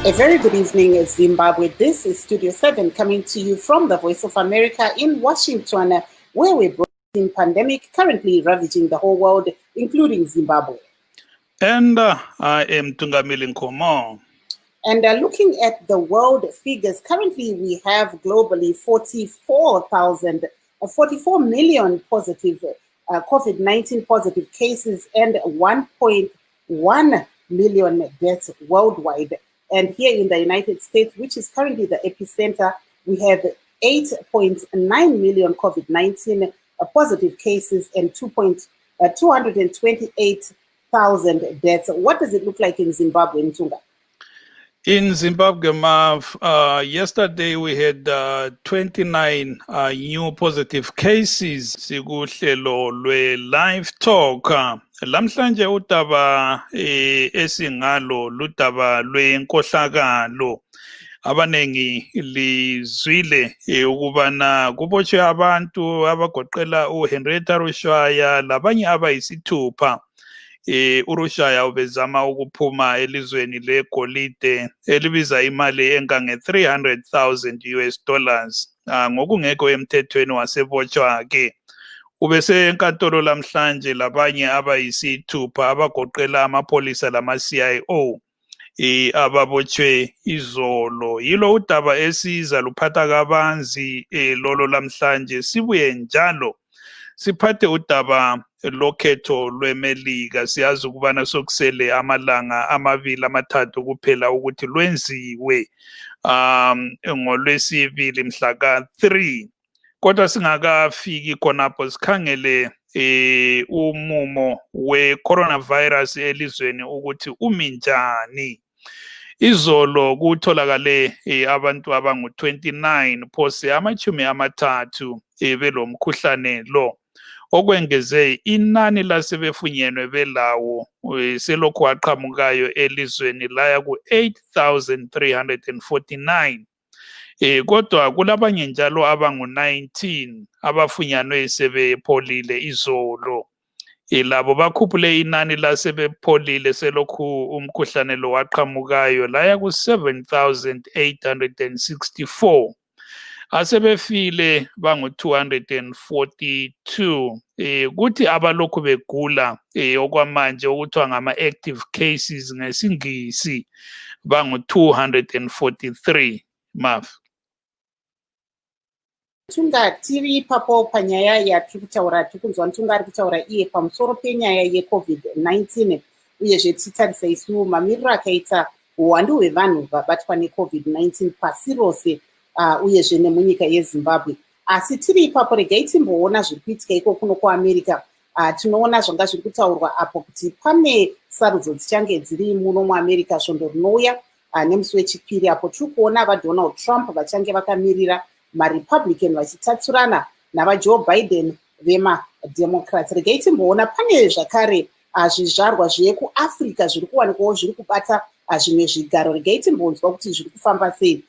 A very good evening, Zimbabwe. This is Studio 7 coming to you from the Voice of America in Washington, where we're broadcasting pandemic currently ravaging the whole world, including Zimbabwe. And I am Tungamili Nkomo. And looking at the world figures, currently we have globally 44 million positive COVID-19 positive cases and 1.1 million deaths worldwide. And here in the United States, which is currently the epicenter, we have 8.9 million COVID-19 positive cases and 228,000 deaths. What does it look like in Zimbabwe, Ntunga? In Zimbabwe, Mav, yesterday we had 29 new positive cases. Sikuhlelo lwe-LiveTalk. Lamhlanje udaba esingalo ludaba lwenkohlakalo. Abanengi lizwile ukubana kubotshwe abantu abagoqela uHenrietta Rushwaya labanye abayisithupha. uRushaya ubezama ukuphuma elizweni legolide elibiza imali engange 300,000 US dollars. Ngokungekho emthethweni wasebotshwa ke. Ubese enkantolo lamhlanje labanye abayisithupha abagoqela amapolisa lama-CIO ababotshwe izolo. Yilo udaba esiza luphatha kabanzi lolo lamhlanje. Sibuye njalo siphathe udaba lokhetho lweMelika. Siyazi ukubana sokusele amalanga amathathu kuphela ukuthi lwenziwe ngolwesibili mhla ka-3. Kodwa singakafiki khonapho sikhangele umumo we-coronavirus elizweni ukuthi umi njani. Izolo kutholakale abantu abangu-29 phose amachumi amathathu belomkhuhlane lo. Okwengeze inani lasebefunyenwe belawo selokhu waqhamukayo elizweni laya ku-8,349. Kodwa kulabanye njalo abangu-19 abafunyanwe sebepholile izolo. Labo bakhuphule inani lasebepholile selokhu umkhuhlane lo waqhamukayo laya ku-7,864. Asebefile bangu-242. Kuthi abalokhu begula okwamanje okuthiwa ngama-active cases ngesingisi bangu-243. Mav. Tunga tiri papo panyaya yatiri kutaura tikunzwa Ntunga ari kutaura iye pamusoro penyaya yeCovid-19 uyezve titarisa isu mamiriro akaita uwandu hwevanhu vabatwa neCovid-19 pasi rose uyezve nemunyika yeZimbabwe. Asi tiri ipapo regai timboona zviri kuitika iko kuno kuAmerica. Tinoona zvanga zviri kutaurwa apo kuti pane sarudzo dzichange dziri muno muAmerica svondo rinouya nemusi wechipiri apo tiri kuona vaDonald Trump vachange vakamirira maRepublican vachitatsurana navaJoe Biden vemaDemocrats. Regai timboona pane zvakare zvizvarwa zvekuAfrica zviri kuwanikwawo zviri kubata zvimwe zvigaro. Regai timbonzwa kuti zviri kufamba sei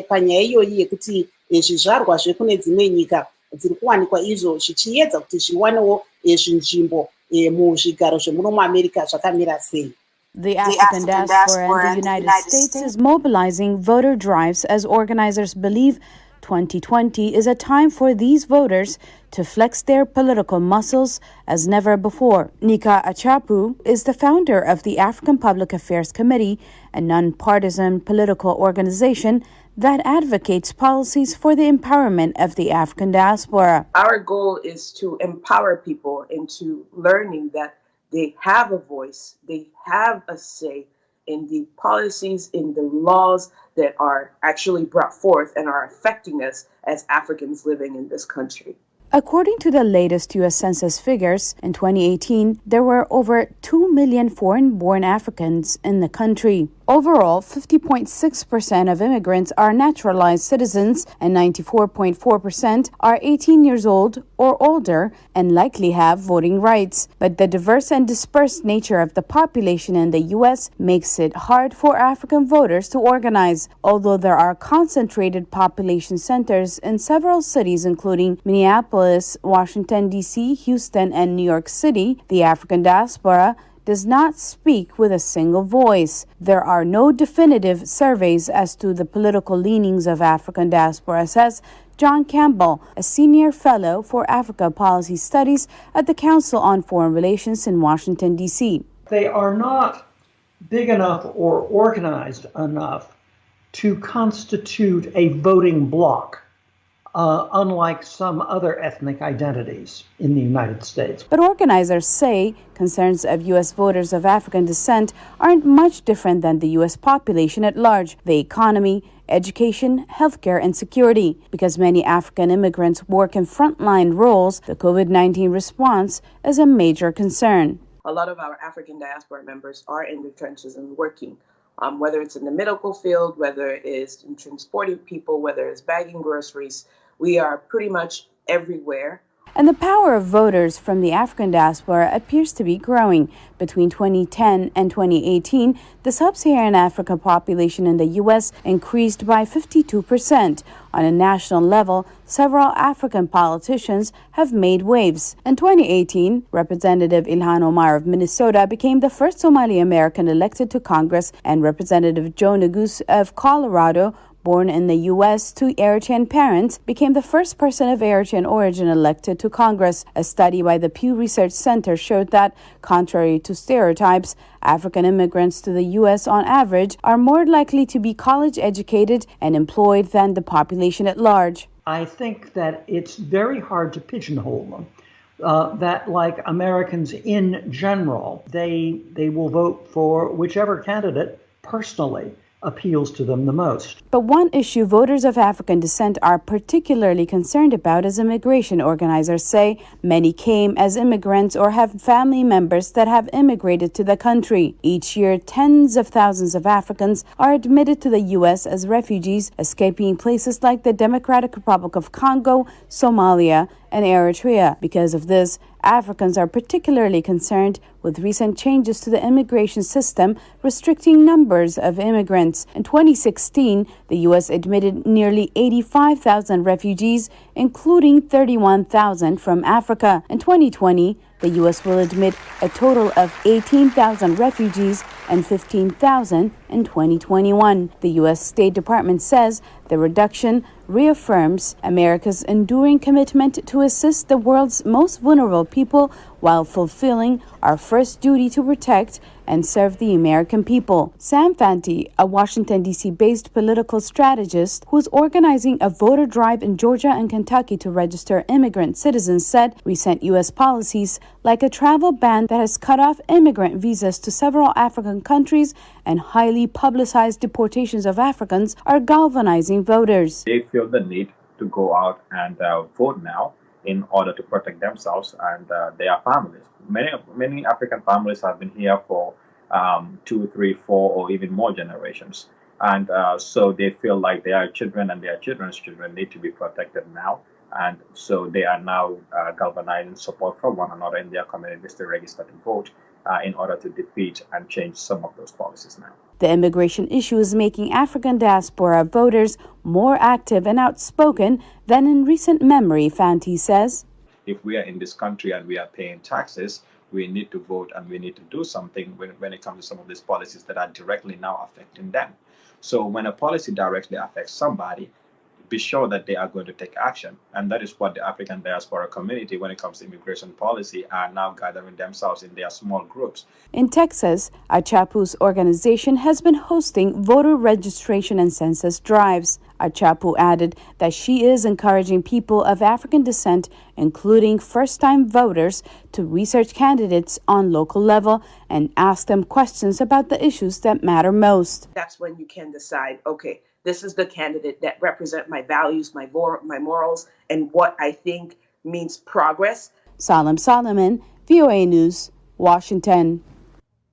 panyaya iyoyi yekuti zvizvarwa zvekune dzimwe nyika dziri kuwanikwa izvo zvichiedza kuti zviwanewo zvinzvimbo muzvigaro zvemuno muAmerica zvakamira sei. The African diaspora in the United States is mobilizing voter drives as organizers believe 2020 is a time for these voters to flex their political muscles as never before. Nika Achapu is the founder of the African Public Affairs Committee, a nonpartisan political organization that advocates policies for the empowerment of the African diaspora. Our goal is to empower people into learning that they have a voice, they have a say in the policies, in the laws that are actually brought forth and are affecting us as Africans living in this country. According to the latest U.S. Census figures, in 2018, there were over 2 million foreign-born Africans in the country. Overall, 50.6% of immigrants are naturalized citizens and 94.4% are 18 years old or older and likely have voting rights. But the diverse and dispersed nature of the population in the U.S. makes it hard for African voters to organize. Although there are concentrated population centers in several cities, including Minneapolis, Washington, D.C., Houston, and New York City, the African diaspora does not speak with a single voice. There are no definitive surveys as to the political leanings of African diaspora, says John Campbell, a senior fellow for Africa Policy Studies at the Council on Foreign Relations in Washington, D.C. They are not big enough or organized enough to constitute a voting bloc, unlike some other ethnic identities in the United States. But organizers say concerns of U.S. voters of African descent aren't much different than the U.S. population at large: the economy, education, healthcare, and security. Because many African immigrants work in frontline roles, the COVID-19 response is a major concern. A lot of our African diaspora members are in the trenches and working, whether it's in the medical field, whether it's in transporting people, whether it's bagging groceries. We are pretty much everywhere. And the power of voters from the African diaspora appears to be growing. Between 2010 and 2018, the sub-Saharan Africa population in the U.S. increased by 52%. On a national level, several African politicians have made waves. In 2018, Representative Ilhan Omar of Minnesota became the first Somali American elected to Congress, and Representative Joe Neguse of Colorado, born in the U.S. to Eritrean parents, became the first person of Eritrean origin elected to Congress. A study by the Pew Research Center showed that, contrary to stereotypes, African immigrants to the U.S. on average are more likely to be college educated and employed than the population at large. I think that it's very hard to pigeonhole them. That, like Americans in general, they will vote for whichever candidate personally appeals to them the most. But one issue voters of African descent are particularly concerned about is immigration. Organizers say many came as immigrants or have family members that have immigrated to the country. Each year, tens of thousands of Africans are admitted to the U.S. as refugees, escaping places like the Democratic Republic of Congo, Somalia, and Eritrea. Because of this, Africans are particularly concerned with recent changes to the immigration system, restricting numbers of immigrants. In 2016, the U.S. admitted nearly 85,000 refugees, including 31,000 from Africa. In 2020, the U.S. will admit a total of 18,000 refugees and 15,000 in 2021. The U.S. State Department says the reduction reaffirms America's enduring commitment to assist the world's most vulnerable people while fulfilling our first duty to protect and serve the American people. Sam Fanti, a Washington, D.C. based political strategist who's organizing a voter drive in Georgia and Kentucky to register immigrant citizens, said recent U.S. policies like a travel ban that has cut off immigrant visas to several African countries and highly publicized deportations of Africans are galvanizing voters. They feel the need to go out and vote now in order to protect themselves and their families. Many African families have been here for 2, 3, 4, or even more generations. And so they feel like their children and their children's children need to be protected now. And so they are now galvanizing support from one another in their communities to register to vote in order to defeat and change some of those policies now. The immigration issue is making African diaspora voters more active and outspoken than in recent memory, Fanti says. If we are in this country and we are paying taxes, we need to vote and we need to do something when it comes to some of these policies that are directly now affecting them. So when a policy directly affects somebody, be sure that they are going to take action. And that is what the African diaspora community, when it comes to immigration policy, are now gathering themselves in their small groups. In Texas, Achapu's organization has been hosting voter registration and census drives. Achapu added that she is encouraging people of African descent, including first-time voters, to research candidates on local level and ask them questions about the issues that matter most. That's when you can decide, okay, this is the candidate that represent my values, my morals, and what I think means progress. Salam Solomon, VOA News, Washington.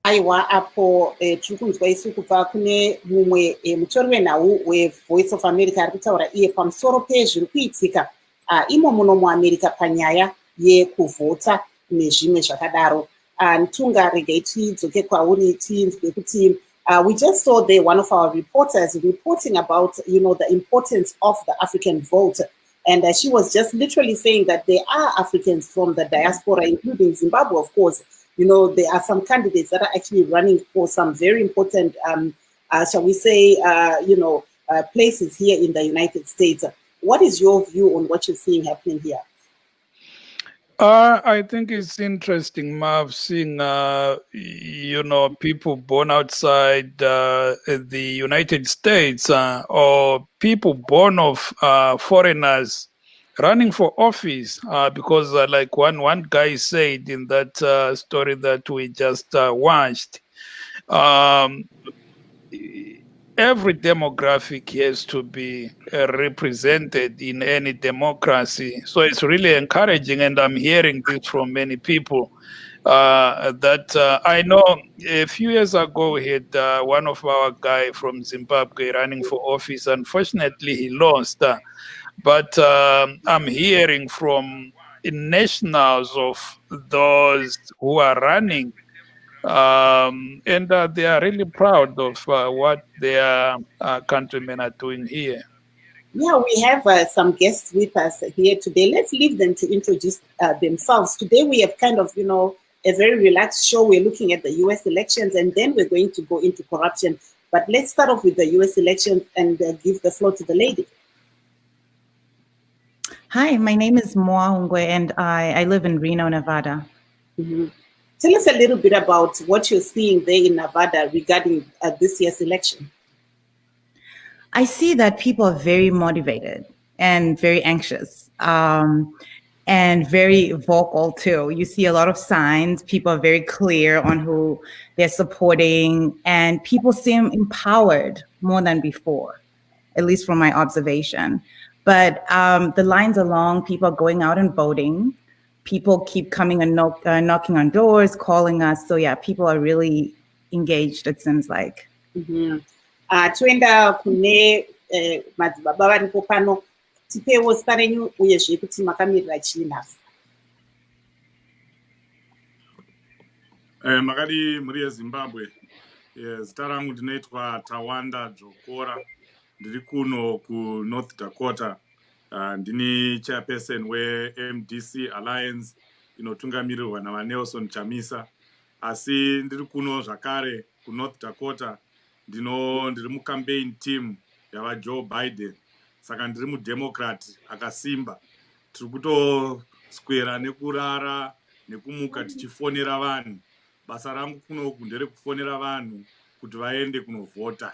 Aiwa apo tikunzwa isu kubva kune mumwe mutori wenhau weVoice of America ari kutaura iye pamusoro pezviri kuitika imo muno muAmerica panyaya yekuvhota nezvimwe zvakadaro. Ntunga regai tidzoke kwauri tinzwe kuti we just saw there one of our reporters reporting about, the importance of the African vote. And she was just literally saying that there are Africans from the diaspora, including Zimbabwe, of course, there are some candidates that are actually running for some very important, shall we say, places here in the United States. What is your view on what you're seeing happening here? I think it's interesting, Marv, seeing people born outside the United States or people born of foreigners running for office, because like one guy said in that story that we just watched, every demographic has to be represented in any democracy. So it's really encouraging, and I'm hearing this from many people, that I know a few years ago we had one of our guy from Zimbabwe running for office. Unfortunately, he lost. But I'm hearing from nationals of those who are running, and they are really proud of what their countrymen are doing here. Yeah, we have some guests with us here today. Let's leave them to introduce themselves. Today we have kind of, a very relaxed show. We're looking at the US elections, and then we're going to go into corruption. But let's start off with the US elections and give the floor to the lady. Hi, my name is Moa Hungwe, and I live in Reno, Nevada. Mm-hmm. Tell us a little bit about what you're seeing there in Nevada regarding this year's election. I see that people are very motivated and very anxious, and very vocal too. You see a lot of signs. People are very clear on who they're supporting, and people seem empowered more than before, at least from my observation. But the lines are long. People are going out and voting. People keep coming and knocking on doors, calling us. So yeah, people are really engaged, it seems like. Toenda kune madzibaba varipo pano, tipewo zita renyu uyezve kuti makamirira chii nhasi. Makadi muri yeZimbabwe. Zita rangu ndinoitwa Tawanda Dzokora. Ndiri kuno ku North Dakota. Ndini chairperson we-MDC Alliance inotungamirirwa navaNelson Chamisa. Asi ndiri kuno zvakare ku North Dakota. Ndiri mucampaign team yavaJoe Biden. Saka ndiri mudemocrat akasimba. Tiri kutoswera nekurara nekumuka tichifonera vanhu. Basa rangu kunoku nderekufonera vanhu kuti vaende kunovhota.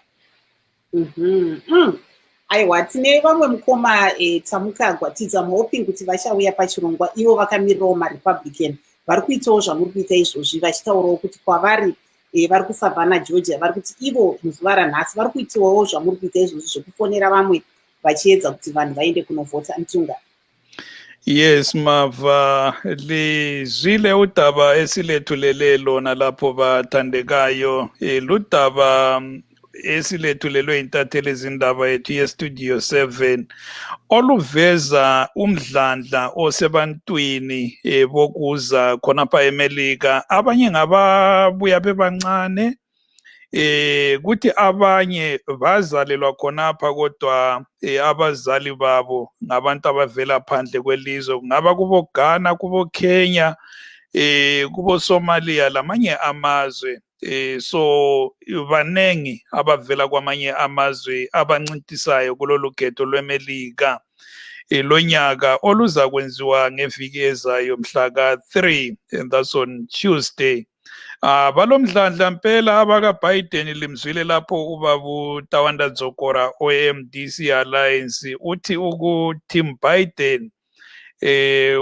Aiwa, tine vamwe mukoma tamukagwatidza muhoping kuti vachauya pachirongwa, ivo vakamirirawo maRepublican. Vari kuitawo zvamuri kuita izvozvi, vachitaurawo kuti kwavari vari kuSavannah, Georgia, vari kuti ivo muzuva ranhasi vari kuitawo zvamuri kuita izvozvi zvekufonera vamwe vachiedza kuti vanhu vaende kunovhota. Mtunga. Yes, Mava, lizwile udaba esilethulele lona lapho bathandekayo, ludaba esilethulelwe intatheli izindaba yethu yeStudio 7 oluveza umdlandla osebantwini bokuza khonapha eMelika. Abanye ngababuya bebancane, kuthi abanye bazalelwa khonapha kodwa abazali babo ngabantu abavela phandle kwelizwe, kungaba kubo Ghana, kubo Kenya, kubo Somalia lamanye amazwe. So banengi abavela kwamanye amazwe abancintisayo kulolu khetho lweMelika lonyaka oluza kwenziwa ngeviki ezayo mhla ka-3, and that's on Tuesday. Balomdlandla mpela abaka-Biden limzwile lapho ubaba Tawanda Dzokora o-MDC Alliance uthi uku-Team Biden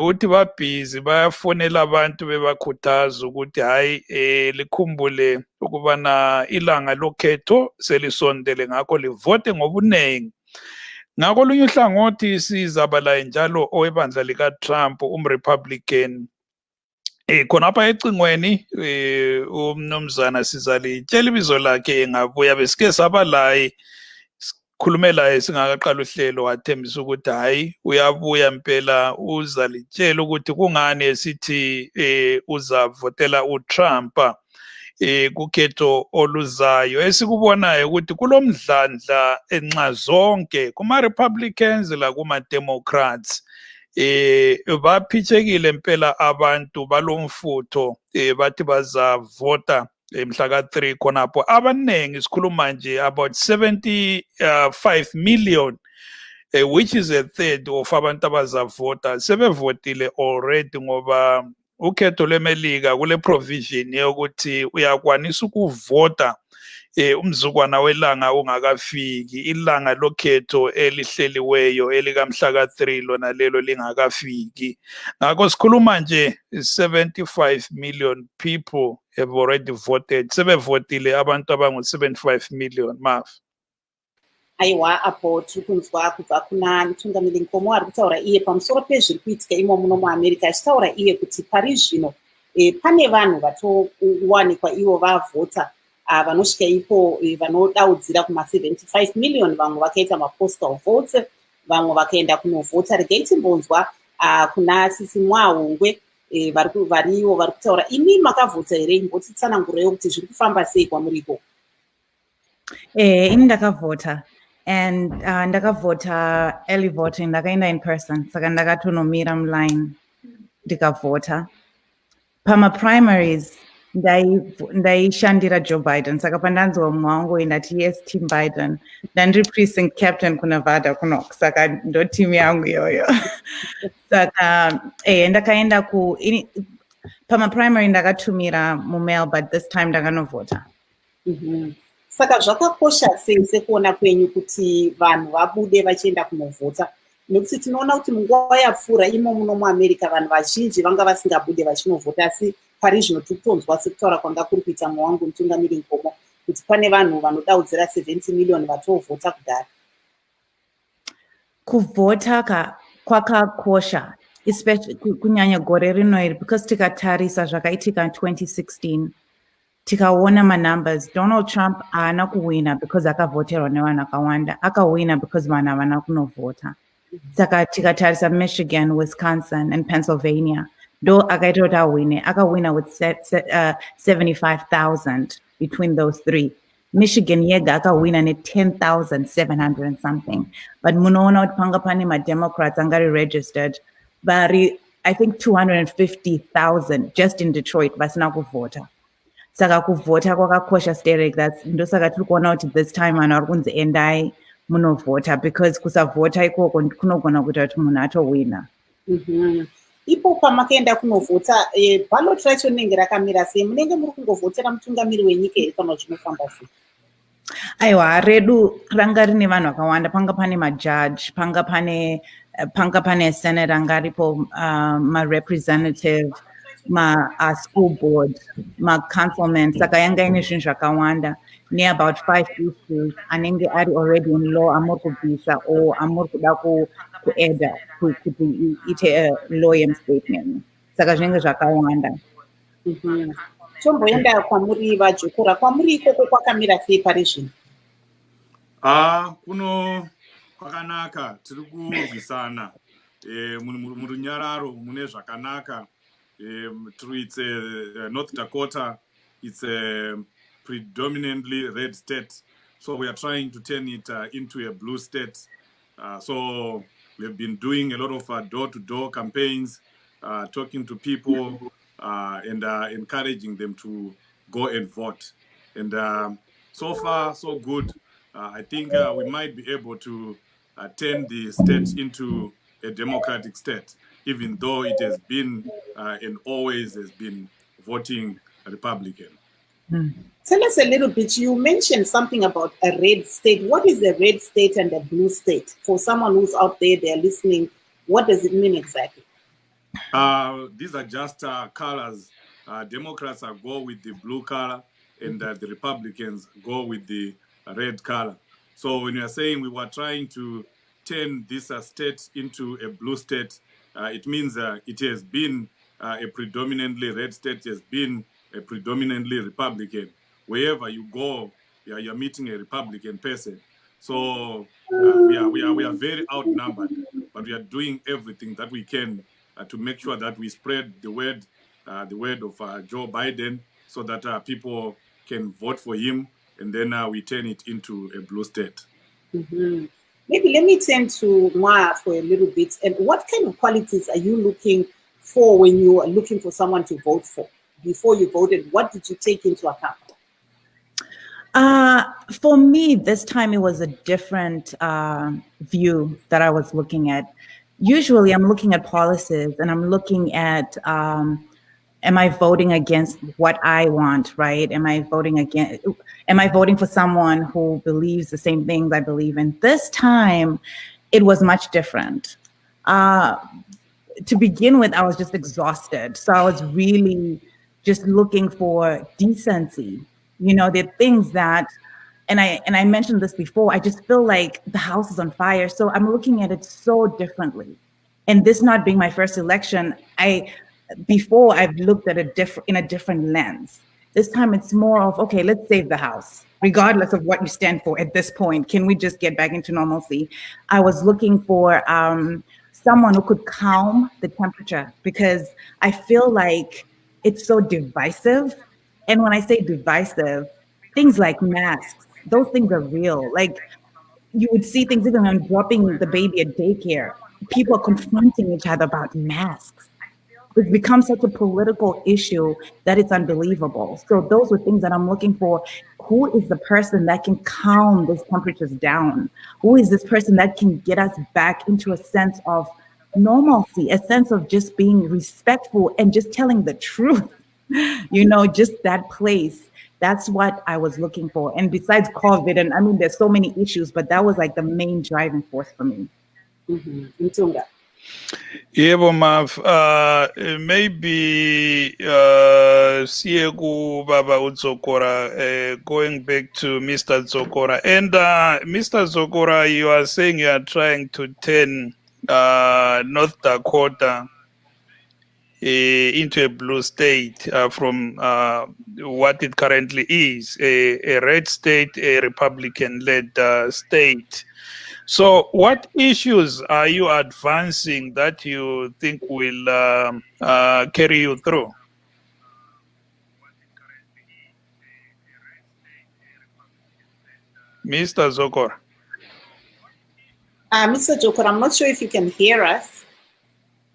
uthi babhizi bayafonela abantu bebakhuthaza ukuthi hayi likhumbule ukubana ilanga lokhetho selisondele, ngakho livote ngobuningi. Ngakolunye uhlangothi sizaba laye njalo owebandla likaTrump, umRepublican. Khonapha ecingweni umnumzana sizalitshela ibizo lakhe engabuya, besike saba laye sikhulume laye singakaqala uhlelo, wathembisa ukuthi hayi uyabuya mpela uzalitshela ukuthi kungani esithi uzavotela uTrump kukhetho oluzayo. Esikubonayo ukuthi kulomdlandla enxa zonke kuma-Republicans lakuma-Democrats baphithekile impela abantu balomfutho bathi bazavota mhla ka-3 khonapho abaningi sikhuluma nje about 75 million which is a third of abantu abazavota sebevotile already ngoba ukhetho lwemelika kule provision yokuthi uyakwanisa ukuvota umzukwana welanga ungakafiki ilanga lokhetho elihleliweyo elikamhla ka-3 lona lelo lingakafiki ngakho sikhuluma nje 75 million people have already voted sebevotile abantu abangu-75 million maf aiwa apo tiri kunzwa kubva kuna mutungamiri nkomo ari kutaura iye pamusoro pezviri kuitika imo muno muamerica achitaura iye kuti pari zvino pane vanhu vatowanikwa ivo vavhota vanosvika ipo vanodaudzira kuma-75 million vamwe vakaita mapostal votes vamwe vakaenda kunovhota regai timbonzwa kuna sisi mwahungwe varivo vari kutaura imi makavhota here imbotitsanangureyo kuti zviri kufamba sei kwamuriko ini ndakavhota and ndakavhota early voting ndakaenda in person saka ndakatonomira muline ndikavhota pama-primaries ndaishandira Joe Biden saka pandanzwa mumwe wangu ndati yes team Biden ndandiri precinct captain kuNevada kuno saka ndo team yangu iyoyo saka ndakaenda pama-primary ndakatumira mumail but this time ndakanovhota saka zvakakosha sei sekuona kwenyu kuti vanhu vabude vachienda kunovhota nekuti tinoona kuti munguva yapfuura imo muno muamerica vanhu vazhinji vanga vasingabude vachinovhota asi pari zvino tikutonzwa sekutaura kwanga kuri kuita mumwe wangu mutungamiri nkomo kuti pane vanhu vanodaudzira 70 million vatovhota kudhara kuvhota kwakakosha especially kunyanya gore rino iri because tikatarisa zvakaitika 2016 tikaona manumbers Donald Trump haana kuwina because akavhoterwa nevanhu akawanda akawina because vanhu havana kunovhota saka tikatarisa Michigan, Wisconsin and Pennsylvania ndo akaita kuti awine akawina with 75,000 between those three Michigan yega akawina ne10,700 and something but munoona kuti panga pane mademocrats angari registered vari I think 250,000 just in Detroit vasina kuvhota saka kuvhota kwakakosha sterek that's ndosaka tiri kuona kuti this time vanhu vari kunzi endai munovhota because kusavhota ikoko kunogona kuita kuti munhu atowina ipo pamakaenda kunovhota ballot racho rinenge rakamira sei munenge muri kungovhotera mutungamiri wenyika here kana zvinofamba sei aiwa redu ranga rine vanhu vakawanda panga pane majaji panga pane senate anga aripo marepresentative school board councilmen saka yanga ine zvinhu zvakawanda neabout 5 issues anenge ari already in law amuri kubvisa or amuri kuda kueda kuti ite lawyer statement saka zvinenge zvakawanda tomboenda kwamuri vajokora kwamuri ikoko kwakamira sei pari zvino kuno kwakanaka tiri kurwisana murunyararo mune zvakanaka it's North Dakota it's a predominantly red state so we are trying to turn it into a blue state so we've been doing a lot of door-to-door campaigns talking to people and encouraging them to go and vote and so far so good I think we might be able to turn the state into a democratic state even though it has been and always has been voting Republican. Tell us a little bit. You mentioned something about a red state. What is a red state and a blue state? For someone who's out there, they're listening, what does it mean exactly? These are just colors. Democrats go with the blue color and the Republicans go with the red color. So when you are saying we were trying to turn this state into a blue state, it means it has been a predominantly red state, has been a predominantly Republican. Wherever you go, you're meeting a Republican person. So we are very outnumbered, but we are doing everything that we can to make sure that we spread the word of Joe Biden, so that people can vote for him, and then we turn it into a blue state. Maybe let me turn to Mwa for a little bit. And what kind of qualities are you looking for when you are looking for someone to vote for? Before you voted, what did you take into account? For me, this time it was a different view that I was looking at. Usually I'm looking at policies and I'm looking at, am I voting against what I want, right? Am I voting for someone who believes the same things I believe in? This time it was much different. To begin with, I was just exhausted. So I was really just looking for decency. You know, there are things that, and I mentioned this before, I just feel like the house is on fire. So I'm looking at it so differently. And this not being my first election, before I've looked at it in a different lens. This time it's more of, okay, let's save the house, regardless of what you stand for at this point. Can we just get back into normalcy? I was looking for someone who could calm the temperature, because I feel like it's so divisive. And when I say divisive, things like masks, those things are real. Like, you would see things even when dropping the baby at daycare. People are confronting each other about masks. It's become such a political issue that it's unbelievable. So those were things that I'm looking for. Who is the person that can calm these temperatures down? Who is this person that can get us back into a sense of normalcy, a sense of just being respectful and just telling the truth? You know, just that place. That's what I was looking for. And besides COVID, and I mean, there's so many issues, but that was like the main driving force for me. Mtunga. Yebo Mav, maybe siye ku Baba uZokora, going back to Mr. Zokora. And Mr. Zokora, you are saying you are trying to turn North Dakota into a blue state from what it currently is, a red state, a Republican-led state. So what issues are you advancing that you think will carry you through? Mr. Zokor. Mr. Jokor, I'm not sure if you can hear us.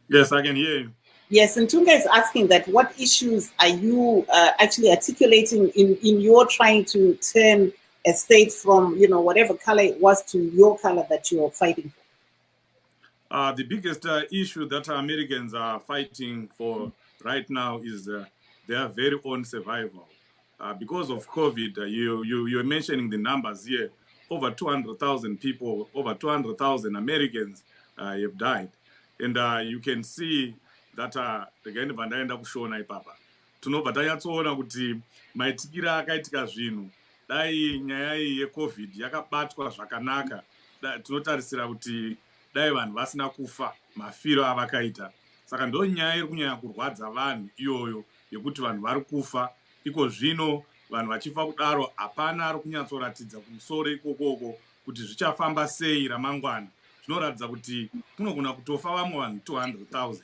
Yes, I can hear you. Yes, and Tunga is asking that what issues are you actually articulating in your trying to turn a state from, you know, whatever color it was to your color that you are fighting for? The biggest issue that Americans are fighting for right now is their very own survival. Because of COVID, you're mentioning the numbers here. Over 200,000 people, over 200,000 Americans have died. And you can see that regaini vandaenda kushona ipapa tinobva tanyatsoona kuti maitikira akaitika zvinhu dai nyaya yecovid yakabatwa zvakanaka tinotarisira kuti dai vanhu vasina kufa mafiro avakaita. Saka ndo nyaya iri kunyanya kurwadza vanhu iyoyo yekuti vanhu vari kufa. Iko zvino vanhu vachifa kudaro hapana ari kunyatsoratidza kumusoro ikokoko kuti zvichafamba sei ramangwana. Zvinoratidza kuti kunogona kutofa vamwe vanhu 200,000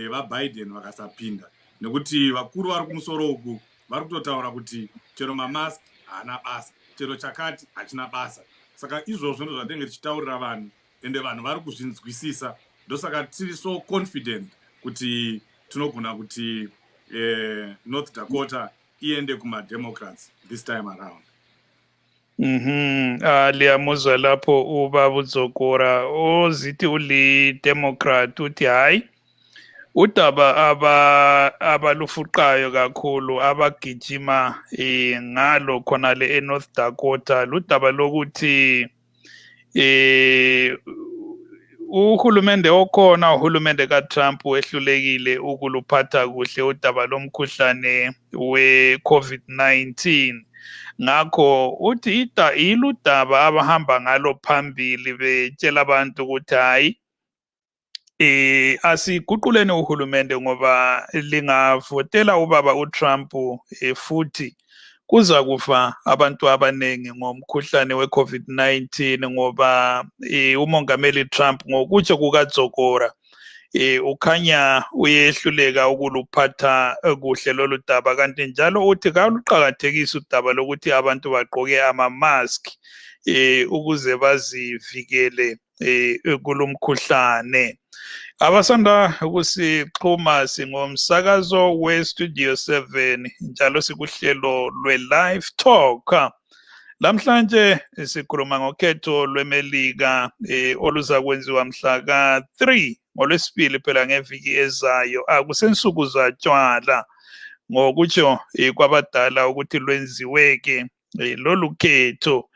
vaBiden vakasapinda, nekuti vakuru vari kumusoro uku vari kutotaura kuti chero mamask haana basa, chero chakati hachina basa. Saka izvozvo ndo zvatinenge tichitaurira vanhu, ende vanhu vari kuzvinzwisisa. Ndosaka tiri so confident kuti tinogona kuti North Dakota iende kumaDemocrats this time around. Liyamuzwa lapho ubaba uZokora ozithi uli Democrat uthi hayi udaba abalufuqayo kakhulu abagijima ngalo khonale eNorth Dakota ludaba lokuthi uhulumende okhona uhulumende kaTrump wehlulekile ukuluphatha kuhle udaba lomkhuhlane we-COVID-19. Ngakho uthi iludaba abahamba ngalo phambili betshela abantu ukuthi hayi asiguquleni uhulumende ngoba lingavotela ubaba uTrump futhi kuza kufa abantu abaningi ngomkhuhlane we-COVID-19 ngoba umongameli Trump ngokutsho kukaZokora ukhanya uyehluleka ukuluphatha kuhle lolu daba, kanti njalo uthi kaluqakathekisa udaba lokuthi abantu bagqoke ama-mask ukuze bazivikele kulomkhuhlane. Abasanda ukusixhuma singomsakazo we-Studio 7 njalo sikuhlelo lwe-LiveTalk. Lamhlanje sikhuluma ngokhetho lwemelika oluza kwenziwa mhla ka-3 ngolwesibili phela ngeviki ezayo. Akusensuku zatshwala ngokutsho kwabadala ukuthi lwenziweke lolu khetho.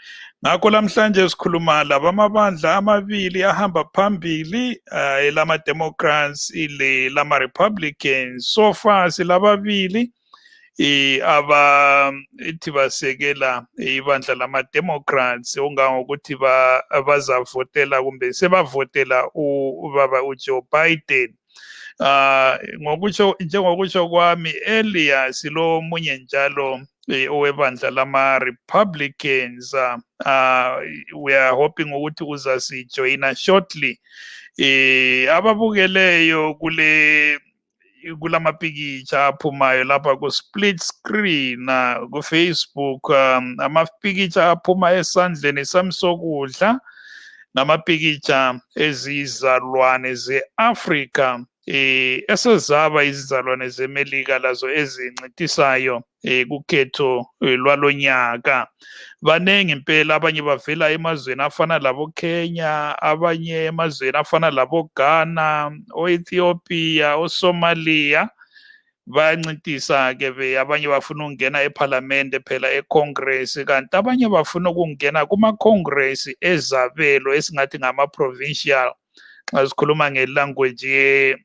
Ngakho lamhlanje sikhuluma labamabandla amabili ahamba phambili elama-Democrats lama-Republicans. So far silababili abathi basekela ibandla lama-Democrats ongangokuthi bazavotela kumbe sebavotela ubaba uJoe Biden. Njengokutsho kwami earlier silomunye njalo owebandla lama-Republicans. We are hoping ukuthi uzasijoyina shortly. Ababukeleyo kulamapikitsha aphumayo lapha ku-split screen ku-Facebook, amapikitsha aphuma esandleni sami sokudla namapikitsha ezizalwane ze-Afrika esezaba izizalwane zeMelika lazo ezincintisayo kukhetho lwalonyaka. Banengi impela, abanye bavela emazweni afana labo Kenya, abanye emazweni afana labo Ghana, o-Ethiopia, o-Somalia. Bayancintisa ke abanye bafuna ukungena eParliament phela eCongress, kanti abanye bafuna ukungena kuma-Congress ezabelo esingathi ngama-provincial xa sikhuluma nge-language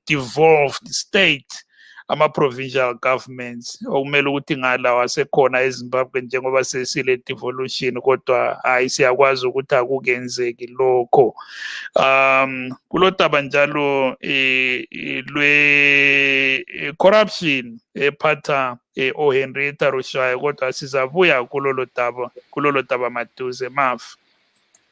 devolved state, ama-provincial governments okumele ukuthi ngalawo asekhona eZimbabwe njengoba sesile devolution, kodwa hayi siyakwazi ukuthi akukenzeki lokho. Kulodaba njalo lwe-corruption ephatha o-Henrietta Rushaya, kodwa sizabuya kulolo daba maduze mafu.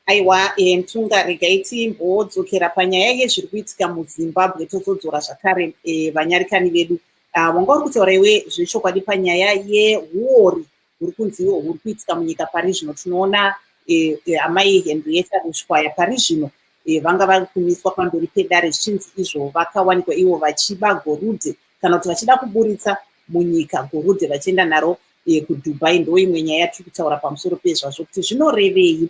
Aiwa, Mtungari gaiti mbodzokera panyaya yezviri kuitika muZimbabwe tozodzora zvakare vanyarikani vedu. Wanga uri kutaura iwe zvechokwadi panyaya yehuori huri kunziwo huri kuitika munyika pari zvino. Tinoona amai Henrietta Rushaya pari zvino vanga vari kumiswa pamberi pedare zvichinzi izvo vakawanikwa ivo vachiba gorudhe kana kuti vachida kuburitsa munyika gorudhe vachienda naro kuDubai. Ndo imwe nyaya tiri kutaura pamusoro pezvazvo kuti zvinorevei.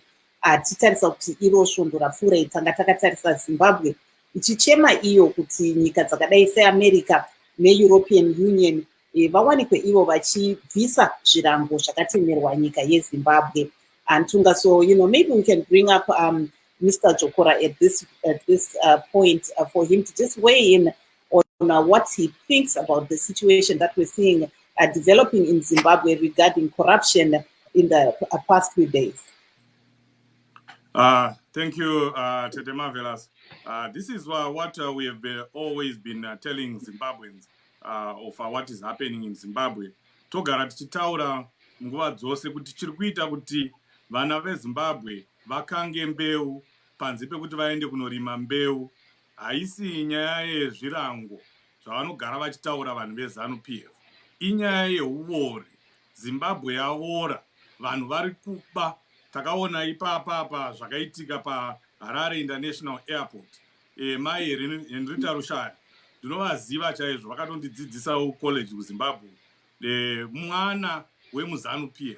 Titarisa kuti iro svondo rapfuura tanga takatarisa Zimbabwe ichichema iyo kuti nyika dzakadai seAmerica neEuropean Union vawanikwe ivo vachibvisa zvirango zvakatemerwa nyika yeZimbabwe. Antunga, so maybe we can bring up Mr. Jokora at this point for him to just weigh in on what he thinks about the situation that we're seeing developing in Zimbabwe regarding corruption in the past few days. Thank you, Tete Marvelous. This is what we have always been telling Zimbabweans of what is happening in Zimbabwe. Togara tichitaura nguva dzose kuti chiri kuita kuti vana veZimbabwe vakange mbeu panze pekuti vaende kunorima mbeu. Haisi nyaya yezvirango zvavanogara vachitaura vanhu veZANU-PF. Inyaya yehuori. Zimbabwe yaora, vanhu vari kuba. Takaona ipapa zvakaitika paHarare International Airport. Mai Henrietta Rushaya ndinovaziva chaizvo, vakatondidzidzisawo college kuZimbabwe. Mwana wemuZANU-PF.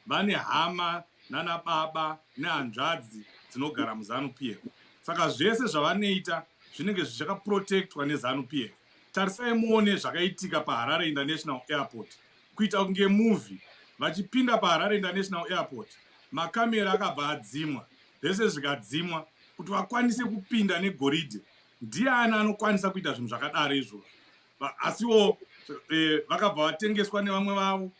Vane hama nana baba nehanzvadzi dzinogara muZANU-PF. Saka zvese zvavanoita zvinenge zvichakaprotectwa neZANU-PF. Tarisai muone zvakaitika paHarare International Airport. Kuita kunge movie, vachipinda paHarare International Airport, makamera akabva adzimwa, zvese zvikadzimwa kuti vakwanise kupinda negoridhe. Ndiani anokwanisa kuita zvinhu zvakadaro izvozvo? Asiwo vakabva vatengeswa nevamwe vavo,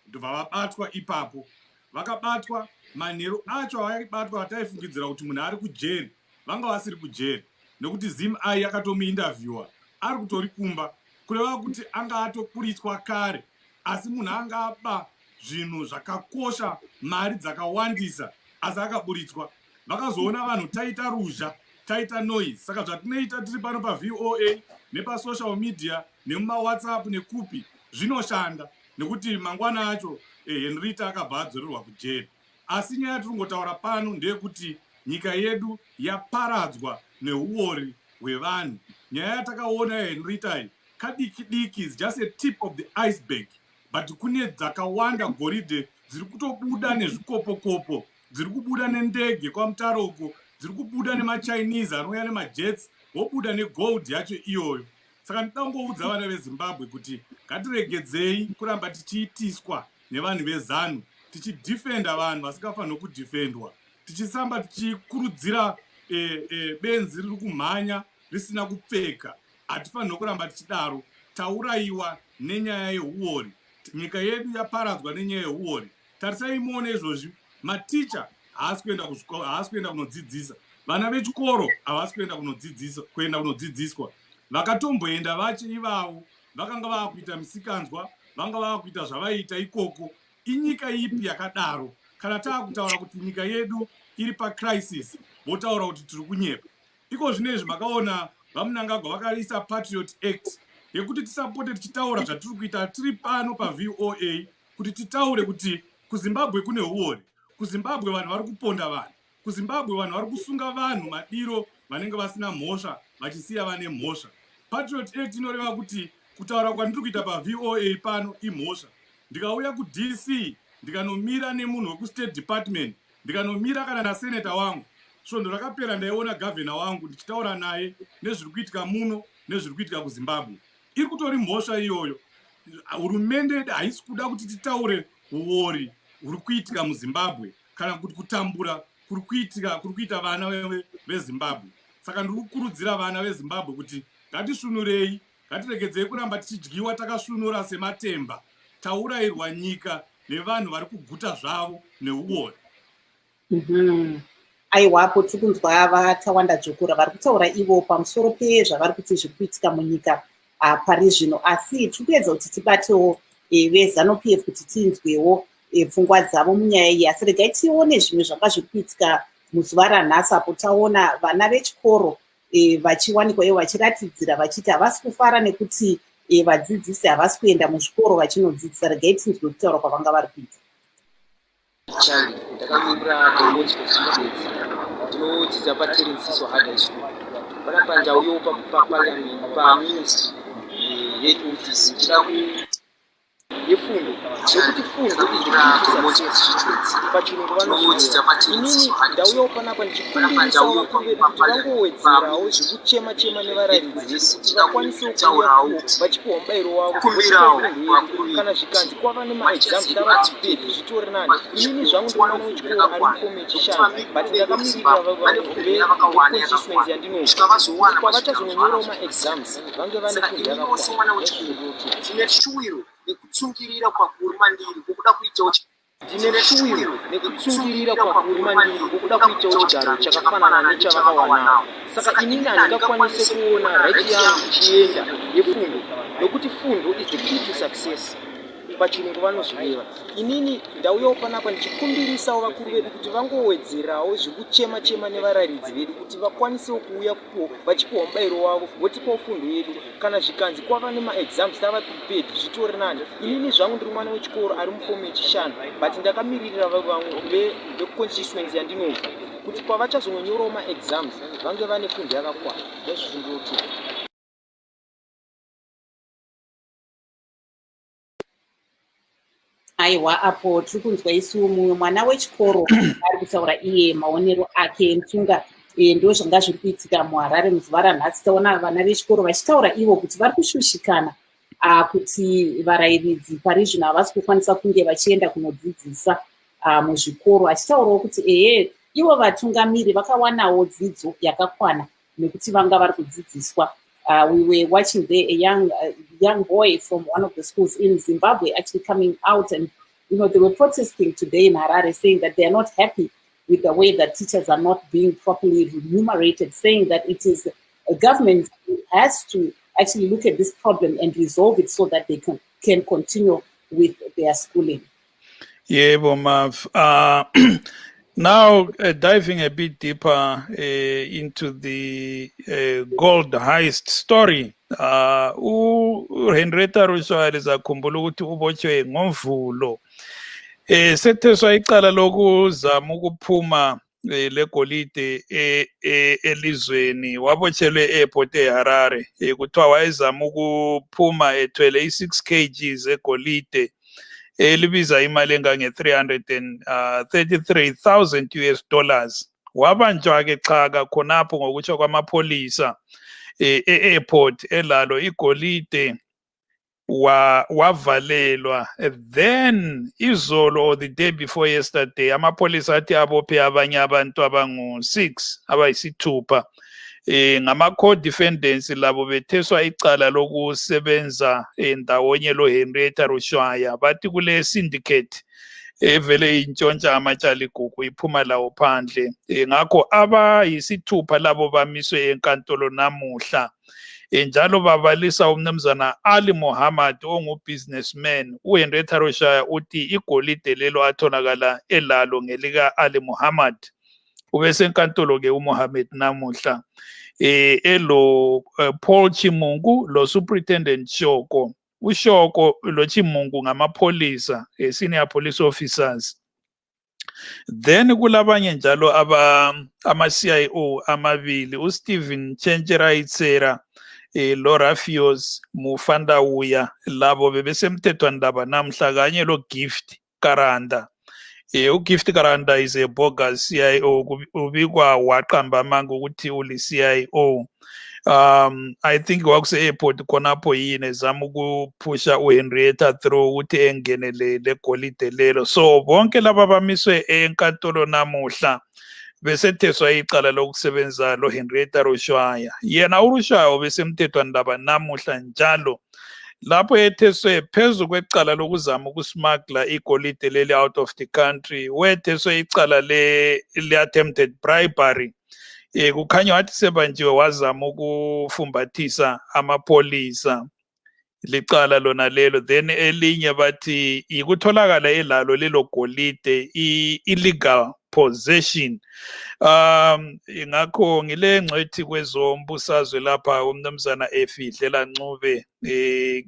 ndobva vabatwa ipapo. Vakabatwa, manheru acho avabatwa ataifungidzira kuti munhu ari kujeri, vanga vasiri kujeri, nekuti Zim ai akatomuinterviewa ari kutori kumba, kureva kuti anga atokuriswa kare, asi munhu anga aba zvinhu zvakakosha, mari dzakawandisa, asi akaburitswa. Vakazoona vanhu taita ruzha, taita noise. Saka zvatinoita tiri pano paVOA nepasocial media nemumawhatsapp nekupi zvinoshanda, nekuti mangwana acho Henrietta akabva adzorerwa kujeri. Asi nyaya yatiri kungotaura pano ndeyekuti nyika yedu yaparadzwa neuori hwevanhu. Nyaya yatakaona Henrietta iyi kadiki diki is just a tip of the iceberg, but kune dzakawanda goridhe dziri kutobuda nezvikopokopo, dziri kubuda nendege kwamutaro uko, dziri kubuda nemachinese anouya nemajets, wobuda negold yacho iyoyo. Saka ndidangoudza vana veZimbabwe kuti ngatiregedzei kuramba tichiitiswa nevanhu vezanu, tichidhifenda vanhu vasingafaniri kudhifendwa, tichisamba tichikurudzira benzi riri kumhanya risina kupfeka. Hatifaniri kuramba tichidaro. Tauraiwa nenyaya yeuori. Nyika yedu yaparadzwa nenyaya yeuori. Tarisai muone izvozvi, maticha haasi kuenda kunodzidzisa, vana vechikoro havasi kuenda kunodzidziswa. Vakatomboenda vacho ivavo vakanga vakuita misikanzwa, vanga vakuita zvavaiita ikoko. Inyika ipi yakadaro? Kana taakutaura kuti nyika yedu iri pacrisis, votaura kuti tiri kunyepa. Iko zvinezvi makaona vamunangagwa vakaisa Patriot Act yekuti tisapote tichitaura zvatiri kuita tiri pano paVOA, kuti titaure kuti kuZimbabwe kune uori, kuZimbabwe vanhu vari kuponda vanhu, kuZimbabwe vanhu vari kusunga vanhu madiro vanenge vasina mhosva vachisiya vane mhosva. Patriot Act inoreva kuti kutaura kwandiri kuita paVOA pano imhosva. Ndikauya kuDC ndikanomira nemunhu wekustate department, ndikanomira kana naseneta wangu, svondo rakapera ndaiona gavhena wangu ndichitaura naye nezviri kuitika muno nezviri kuitika kuZimbabwe. Iri kutori mhosva iyoyo. Hurumende haisi kuda kuti titaure uori huri kuitika muZimbabwe kana kuti kutambura kuri kuita vana veZimbabwe. Saka ndiri kukurudzira vana veZimbabwe kuti ngatishunurei, ngatiregedzei kuramba tichidyiwa takashunura sematemba. Taurayirwa nyika nevanhu vari kuguta zvavo neuori. Aiwapo tiri kunzwa vatawanda dzokura vari kutaura ivo pamusoro pezvavari kuti zviri kuitika munyika pari zvino, asi tiri kuedza kuti tibatewo veZANU-PF kuti tinzwewo pfungwa dzavo munyaya iyi. Asi regai tione zvimwe zvanga zviri kuitika muzuva ranhasi, apo taona vana vechikoro vachiwanikwa ivo vachiratidzira vachiti havasi kufara nekuti vadzidzisi havasi kuenda muzvikoro vachinodzidzisa. Regai tinzwe kutaura kwavanga vari kuita. Ndakamira college kweZimbabwe, ndinodzidza paTerensiso High School. Panapa ndauyo paministry head office nchida yefundo, nekuti fundo pachirungu vanoziva. Inini ndauyo panapa ndichikumbirisa vakuru vedu kuti vangowedzerawo zvekuchema-chema nevarayiridzi kuti vakwanise kuuyawo vachipiwa mubayiro wavo kana zvikanzi kwava nemaexams tavapedzi zvitori nani. Inini zvangu ndi mwana wechikoro ari mufomu yechishanu, but ndakamirira veconstituency yandinobva kuti kwavachazononyorawo maexams vange vane fundo yakakwana. Nekutsungirira kwakuri mandiri kukuda kuitawo ndine shuwiro nekutsungirira kwakuri mandiri kukuda kuitawo chigaro chakafanana nechavakawanawo. Saka inini handingakwanise kuona right yangu ichienda yefundo, nokuti fundo is the key to success pachirungu vanozvireva. Inini ndauyawo panapa ndichikumbirisawo vakuru vedu kuti vangowedzerawo zvekuchema-chema nevarayiridzi vedu kuti vakwanisewo kuuya vachipiwa mubayiro wavo votipawo fundo yedu kana zvikanzi kwava nemaexams tava prepared zvitori nani. Inini zvangu ndiri mwana wechikoro ari mufomu yechishanu, but ndakamiririra vamwe veconstituency yandinobva kuti pavachazononyorawo maexams vange vane fundo yakakwana. Nezvo ndinotuka. Aiwa, apo tiri kunzwa isu mumwe mwana wechikoro ari kutaura iye maonero ake mtsunga ndo zvanga zviri kuitika muHarare muzuva ranhasi. Taona vana vechikoro vachitaura ivo kuti vari kushushikana kuti varayiridzi pari zvino havasi kukwanisa kunge vachienda kunodzidzisa muzvikoro, achitaurawo kuti ivo vatungamiri vakawanawo dzidzo yakakwana nekuti vanga vari kudzidziswa. We were watching there a young boy from one of the schools in Zimbabwe actually coming out, and they were protesting today in Harare, saying that they are not happy with the way that teachers are not being properly remunerated, saying that it is a government who has to actually look at this problem and resolve it so that they can continue with their schooling. Yeah, Mav. Now, diving a bit deeper into the gold heist story, Henrietta Russo alizakhumbula ukuthi ubotshiwe ngoMvulo. Setheswa icala lokuzama ukuphuma legolide elizweni wabotshelwe e-airport eHarare kuthiwa wayezama ukuphuma ethwele i-6 kg egolide elibiza imali engange-333,000 US dollars. Wabanjwa ke chaka khonapho ngokutsho kwamapolisa e-airport elalo igolide wavalelwa. Then izolo or the day before yesterday amapolisa athi abophe abanye abantu abangu-6 abayisithupha ngama-co-defendants labo betheswa icala lokusebenza ndawonye lo-Henrietta Rushwaya bathi kule syndicate evele intshontsha amatyala igugu iphuma lawo phandle ngakho abayisithupha labo bamiswe enkantolo namuhla njalo babalisa umnumzana Ali Muhammad ongu-businessman. uHenrietta Rushwaya uthi igolide lelo atholakala elalo ngelika Ali Muhammad. Ubesenkantolo ke uMohammed namuhla elo Paul Chimungu lo Superintendent Shoko. uShoko lo Chimungu ngamapolisa senior police officers. Then kulabanye njalo ama-CIO amabili uStephen Chencheraitsera lo Rafios Mufandawuya labo bebesemthethwandaba namhla kanye lo Gift Karanda. uGift Karanda is a bogus CIO ubikwa waqamba amanga ukuthi uli-CIO. I think wakuse-airport khonapho yini ezama ukuphusha uHenrietta through ukuthi engene legolide lelo. So bonke laba bamiswe enkantolo namuhla besetheswa icala lokusebenza lo-Henrietta Rushwaya. Yena uRushwaya ubesemthethwandaba namuhla njalo lapho etheswe phezu kwecala lokuzama ukusmagla igolide leli out of the country. Wetheswe icala le-attempted bribery. Kukhanya wathi sebanjiwe wazama ukufumbathisa amapolisa licala lona lelo. Then elinye bathi ikutholakala elalo lelo golide illegal possession. Ngakho ngile ngcwethi kwezombusazwe lapha umnumzana Efihlela Ncube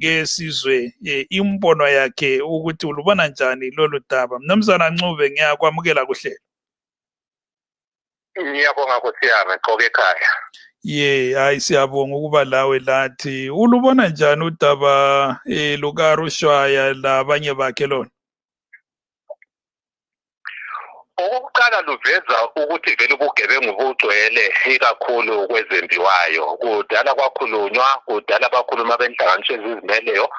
ke sizwe imbono yakhe ukuthi ulubona njani lolu daba. Mnumzana Ncube ngiyakwamukela kuhle. Ngiyabonga Nkosiyami Qoke ekhaya. Hayi siyabonga ukuba lawe lathi. Ulubona njani udaba luka Rushwaya labanye bakhe lona? Okokuqala luveza ukuthi vele ubugebengu bugcwele ikakhulu kwezembiwayo. Kudala kwakhulunywa, kudala bakhuluma benhlanganiso ezizimeleyo,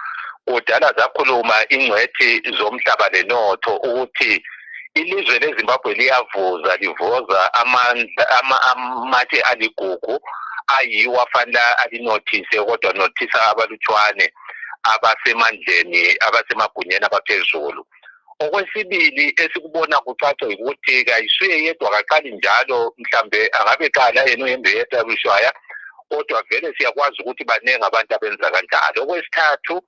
kudala zakhuluma ingcwethi zomhlaba lenotho ukuthi ilizwe leZimbabwe liyavuza livuza amatshe aligugu ayiwa fanele alinothise kodwa nothisa abalutshwane abasemandleni abasemagunyeni abaphezulu. Okwesibili esikubona kucaca ukuthi kayisuye yedwa kaqali njalo mhlambe angabe qala yena uHenrietta Rushwaya kodwa vele siyakwazi ukuthi baningi abantu abenza kanjalo. Okwesithathu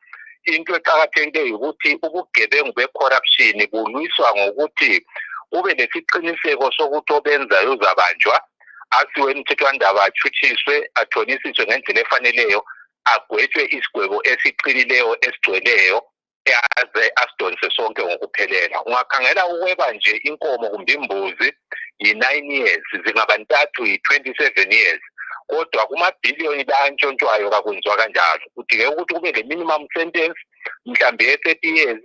into eqhakathekileyo ukuthi ubugebengu be-corruption bulwiswa ngokuthi kube lesiqiniseko sokuthi obenzayo uzabanjwa asiwe emthethwandaba atshutshiswe athonisiswe ngendlela efaneleyo agwetshwe isigwebo esiqinileyo esigcweleyo aze asidonse sonke ngokuphelela. Ungakhangela ukweba nje inkomo kumbe imbuzi yi-9 years zingaba ntathu yi-27 years kodwa kumabhiliyoni bantshontshwayo kakwenziwa kanjalo. Kudingeka ukuthi kube le-minimum sentence mhlambe ye-30 years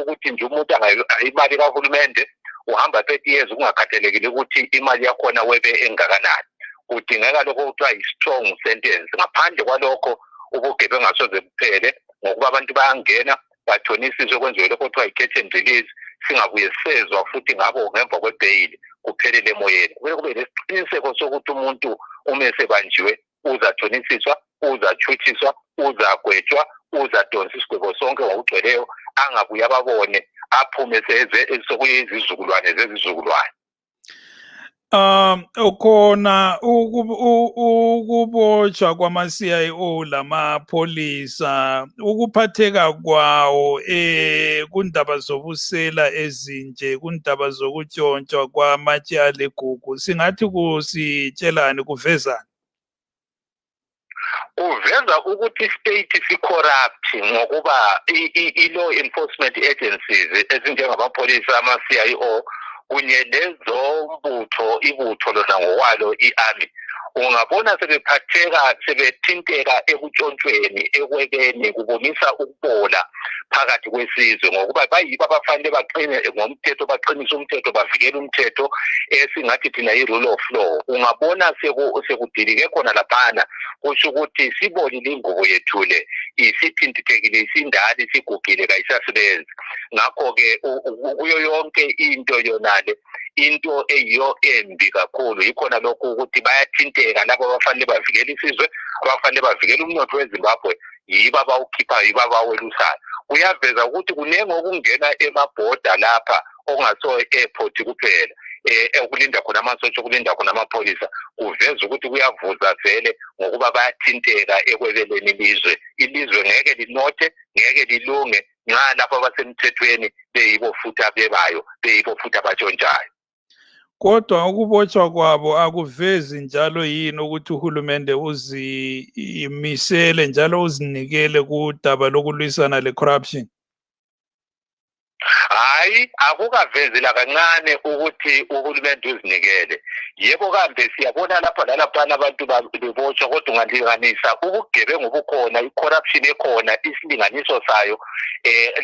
ukuthi nje umuntu imali kahulumende uhamba 30 years kungakhathalekile ukuthi imali yakhona webe engakanani. Kudingeka lokho kuthiwa yi-strong sentence. Ngaphandle kwalokho ubugebengu asoze buphele ngokuba abantu bayangena bathonisiswe kwenziwe lokho kuthiwa yi-catch and release singabuye sezwa futhi ngabo ngemva kwebheyili kuphelele emoyeni. Kumele kube lesiqiniseko sokuthi umuntu uma esebanjiwe uzathonisiswa, uzatshuthiswa, uzagwetshwa, uzadonsa isigwebo sonke ngokugcweleyo angabuye ababone aphume sekuyizizukulwane zezizukulwane. Khona ukubotshwa kwama-CIO lamapolisa ukuphatheka kwawo kundaba zobusela ezinje kundaba zokutshontshwa kwamatshe aligugu singathi kusitshelani kuvezani? kuveza ukuthi state si-corrupt ngokuba i-law enforcement agencies ezinjengamapholisa, ama-CIO kunye ibutho lona ngowalo i-army, ungabona sebethinteka ekutshontshweni, ekwekeni, kubonisa ukubola phakathi kwesizwe ngokuba bayibo abafanele baqine ngomthetho, baqinise umthetho, bavikele umthetho esingathi thina i-rule of law. Ungabona sekudilike khona laphana, kusho ukuthi sibolile ingubo yethu le, isithintikekile, isindala, isigugile, kayisasebenzi. Ngakho-ke kuyo yonke into yonale, into eyiyo embi kakhulu yikhona lokhu ukuthi bayathinteka labo abafanele bavikele isizwe, abafanele bavikele umnotho weZimbabwe, yibo abawukhiphayo, yibo abawelusayo. Kuyaveza ukuthi kunenge okungena emabhoda lapha okungaso airport kuphela, okulinda khona amasotsha, okulinda khona amapholisa. Kuveza ukuthi kuyavuza vele ngokuba bayathinteka ekwebeleni ilizwe ngeke linothe, ngeke lilunge nxa lapho abasemthethweni beyibo futhi abebayo, beyibo futhi abatshontshayo. Kodwa ukubotshwa kwabo akuvezi njalo yini ukuthi uhulumende uzimisele njalo uzinikele kudaba lokulwisana le-corruption? Hayi, akukavezi lakancane ukuthi uhulumende uzinikele. Yebo kambe siyabona lapha nalaphana abantu bebotshwa, kodwa ungalinganisa ubugebengu bukhona, i-corruption ekhona, isilinganiso sayo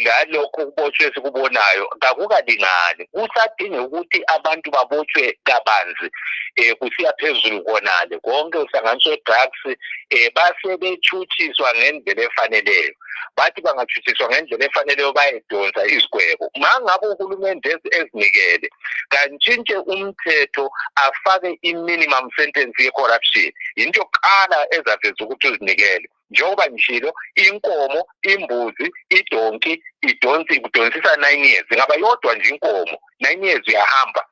lalokho ukubotshwa esikubonayo kakukalingani. Kusadinga ukuthi abantu babotshwe kabanzi kusiya phezulu konale. Konke uhlanganiso drugs basebetshutshiswa ngendlela efaneleyo. Bathi bangatshutshiswa ngendlela efaneleyo bayedonsa izigwebo. Mangabe uhulumende ezinikele kantshintshe umthetho afake i-minimum sentence ye-corruption, into yokuqala ezaveza ukuthi uzinikele. Njengoba ngishilo, inkomo, imbuzi, idonki idonsisa 9 years. Ngaba yodwa nje inkomo 9 years uyahamba.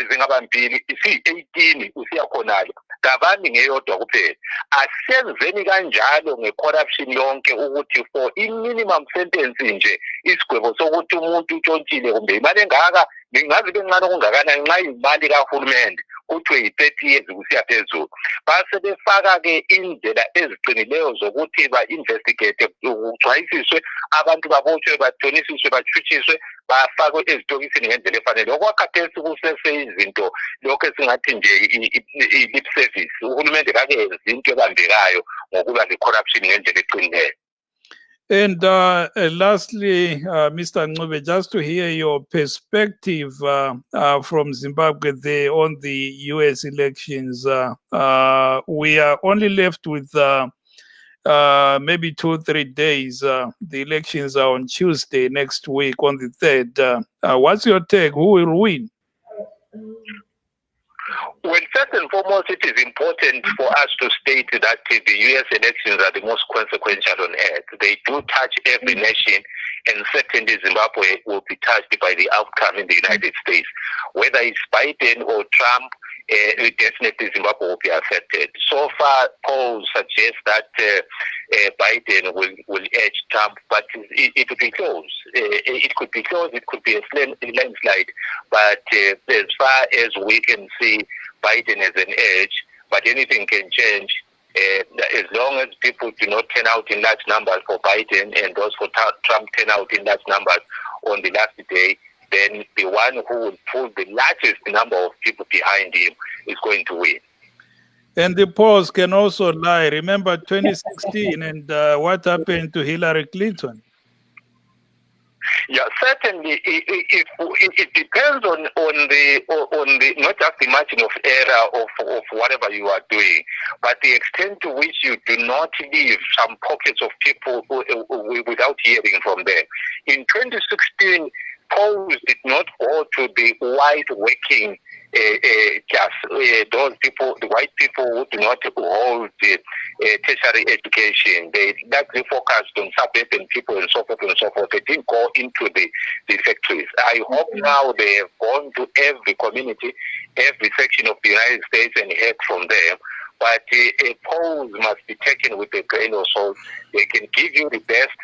Zingaba mbili isi-18 usiyakhonala, kabani ngeyodwa kuphela. Asenzeni kanjalo nge-corruption yonke ukuthi for i-minimum sentence nje isigwebo sokuthi umuntu utshontshile kumbe imali engaka, ngingazi bencane okungakanani nxa imali kahulumende kuthiwe yi-30 years kusiya phezulu. Base befaka-ke indlela eziqinileyo zokuthi ba-investigate, kugcwayisiswe, abantu babotshwe, bathonisiswe, bathutshiswe, bafakwe ezitokisini ngendlela efanele. Okwakhathesi kuseseyizinto lokho esingathi nje i-lip service. Uhulumende kakenzi into ebambekayo ngokuba le-corruption ngendlela eqinileyo. And lastly, Mr. Ncube, just to hear your perspective from Zimbabwe there on the US elections. We are only left with maybe 2-3 days. The elections are on Tuesday next week on the 3rd. What's your take? Who will win? Well, first and foremost, it is important for us to state that the U.S. elections are the most consequential on earth. They do touch every nation, and certainly Zimbabwe will be touched by the outcome in the United States. Whether it's Biden or Trump, definitely Zimbabwe will be affected. So far, polls suggest that Biden will edge Trump, but it will be close. It could be close, it could be a landslide, but as far as we can see, Biden has an edge, but anything can change. As long as people do not turn out in large numbers for Biden and those for Trump turn out in large numbers on the last day, then the one who will pull the largest number of people behind him is going to win. And the polls can also lie. Remember 2016 and what happened to Hillary Clinton? Yeah, certainly. It depends on the not just the margin of error of whatever you are doing, but the extent to which you do not leave some pockets of people without hearing from them. In 2016, polls did not go to the white working class, those people, the white people who do not hold tertiary education. They largely focused on suburban people and so forth and so forth. They didn't go into the factories. I hope now they have gone to every community, every section of the United States and heard from them. But polls must be taken with a grain of salt. They can give you the best